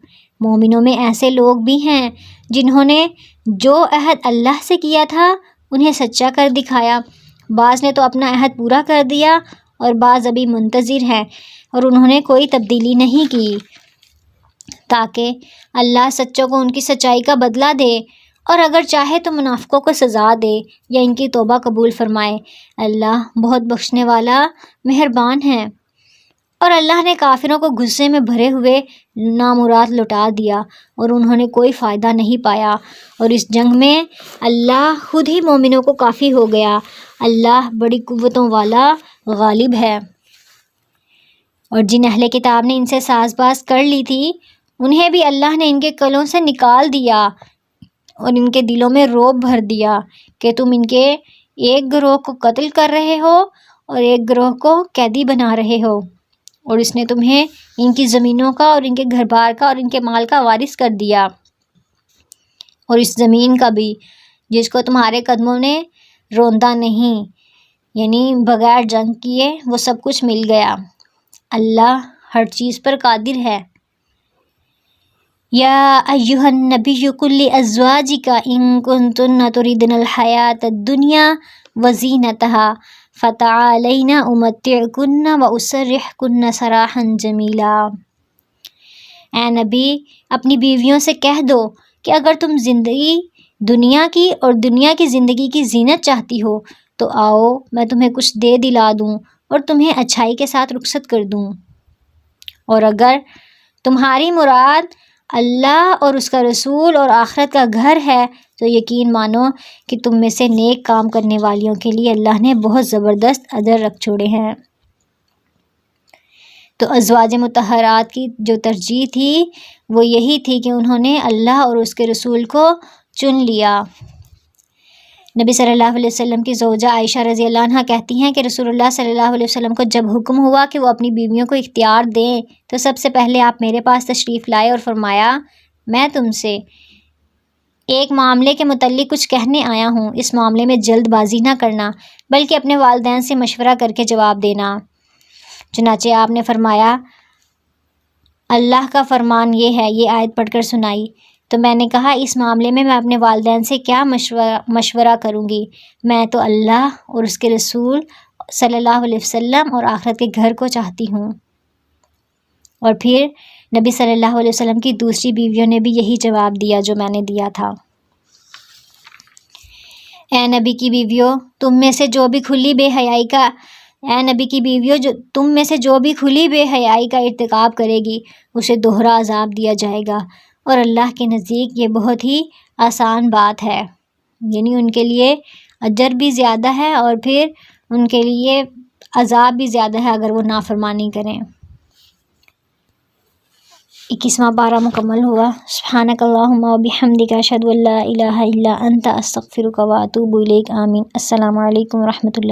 مومنوں میں ایسے لوگ بھی ہیں جنہوں نے جو عہد اللہ سے کیا تھا انہیں سچا کر دکھایا، بعض نے تو اپنا عہد پورا کر دیا اور بعض ابھی منتظر ہیں، اور انہوں نے کوئی تبدیلی نہیں کی تاکہ اللہ سچوں کو ان کی سچائی کا بدلہ دے، اور اگر چاہے تو منافقوں کو سزا دے یا ان کی توبہ قبول فرمائے۔ اللہ بہت بخشنے والا مہربان ہے۔ اور اللہ نے کافروں کو غصے میں بھرے ہوئے نامراد لوٹا دیا اور انہوں نے کوئی فائدہ نہیں پایا، اور اس جنگ میں اللہ خود ہی مومنوں کو کافی ہو گیا۔ اللہ بڑی قوتوں والا غالب ہے۔ اور جن اہل کتاب نے ان سے ساز باز کر لی تھی انہیں بھی اللہ نے ان کے قلوں سے نکال دیا اور ان کے دلوں میں رعب بھر دیا کہ تم ان کے ایک گروہ کو قتل کر رہے ہو اور ایک گروہ کو قیدی بنا رہے ہو، اور اس نے تمہیں ان کی زمینوں کا اور ان کے گھر بار کا اور ان کے مال کا وارث کر دیا، اور اس زمین کا بھی جس کو تمہارے قدموں نے روندا نہیں، یعنی بغیر جنگ کیے وہ سب کچھ مل گیا۔ اللہ ہر چیز پر قادر ہے۔ یا ایھا النبی قل لازواجک ان کنتن تردن الحیاۃ الدنیا وزینتها فتعالین امتعکن واسرحکن سراحا جمیلا۔ اے نبی اپنی بیویوں سے کہہ دو کہ اگر تم زندگی دنیا کی اور دنیا کی زندگی کی زینت چاہتی ہو تو آؤ میں تمہیں کچھ دے دلا دوں اور تمہیں اچھائی کے ساتھ رخصت کر دوں، اور اگر تمہاری مراد اللہ اور اس کا رسول اور آخرت کا گھر ہے تو یقین مانو کہ تم میں سے نیک کام کرنے والیوں کے لیے اللہ نے بہت زبردست اجر رکھ چھوڑے ہیں۔ تو ازواج مطہرات کی جو ترجیح تھی وہ یہی تھی کہ انہوں نے اللہ اور اس کے رسول کو چن لیا۔ نبی صلی اللہ علیہ وسلم کی زوجہ عائشہ رضی اللہ عنہا کہتی ہیں کہ رسول اللہ صلی اللہ علیہ وسلم کو جب حکم ہوا کہ وہ اپنی بیویوں کو اختیار دیں تو سب سے پہلے آپ میرے پاس تشریف لائے اور فرمایا میں تم سے ایک معاملے کے متعلق کچھ کہنے آیا ہوں، اس معاملے میں جلد بازی نہ کرنا بلکہ اپنے والدین سے مشورہ کر کے جواب دینا۔ چنانچہ آپ نے فرمایا اللہ کا فرمان یہ ہے، یہ آیت پڑھ کر سنائی تو میں نے کہا اس معاملے میں اپنے والدین سے کیا مشورہ کروں گی، میں تو اللہ اور اس کے رسول صلی اللہ علیہ وسلم اور آخرت کے گھر کو چاہتی ہوں۔ اور پھر نبی صلی اللہ علیہ وسلم کی دوسری بیویوں نے بھی یہی جواب دیا جو میں نے دیا تھا۔ اے نبی کی بیویوں تم میں سے جو بھی کھلی بے حیائی کا ارتکاب کرے گی اسے دوہرا عذاب دیا جائے گا، اور اللہ کے نزدیک یہ بہت ہی آسان بات ہے، یعنی ان کے لیے اجر بھی زیادہ ہے اور پھر ان کے لیے عذاب بھی زیادہ ہے اگر وہ نافرمانی کریں۔ 21واں پارہ مکمل ہوا۔ سبحانک اللہم و بحمدک اشہد ان لا الہ الا انت استغفرک و اتوب الیک۔ آمین۔ السلام علیکم و رحمۃ اللہ۔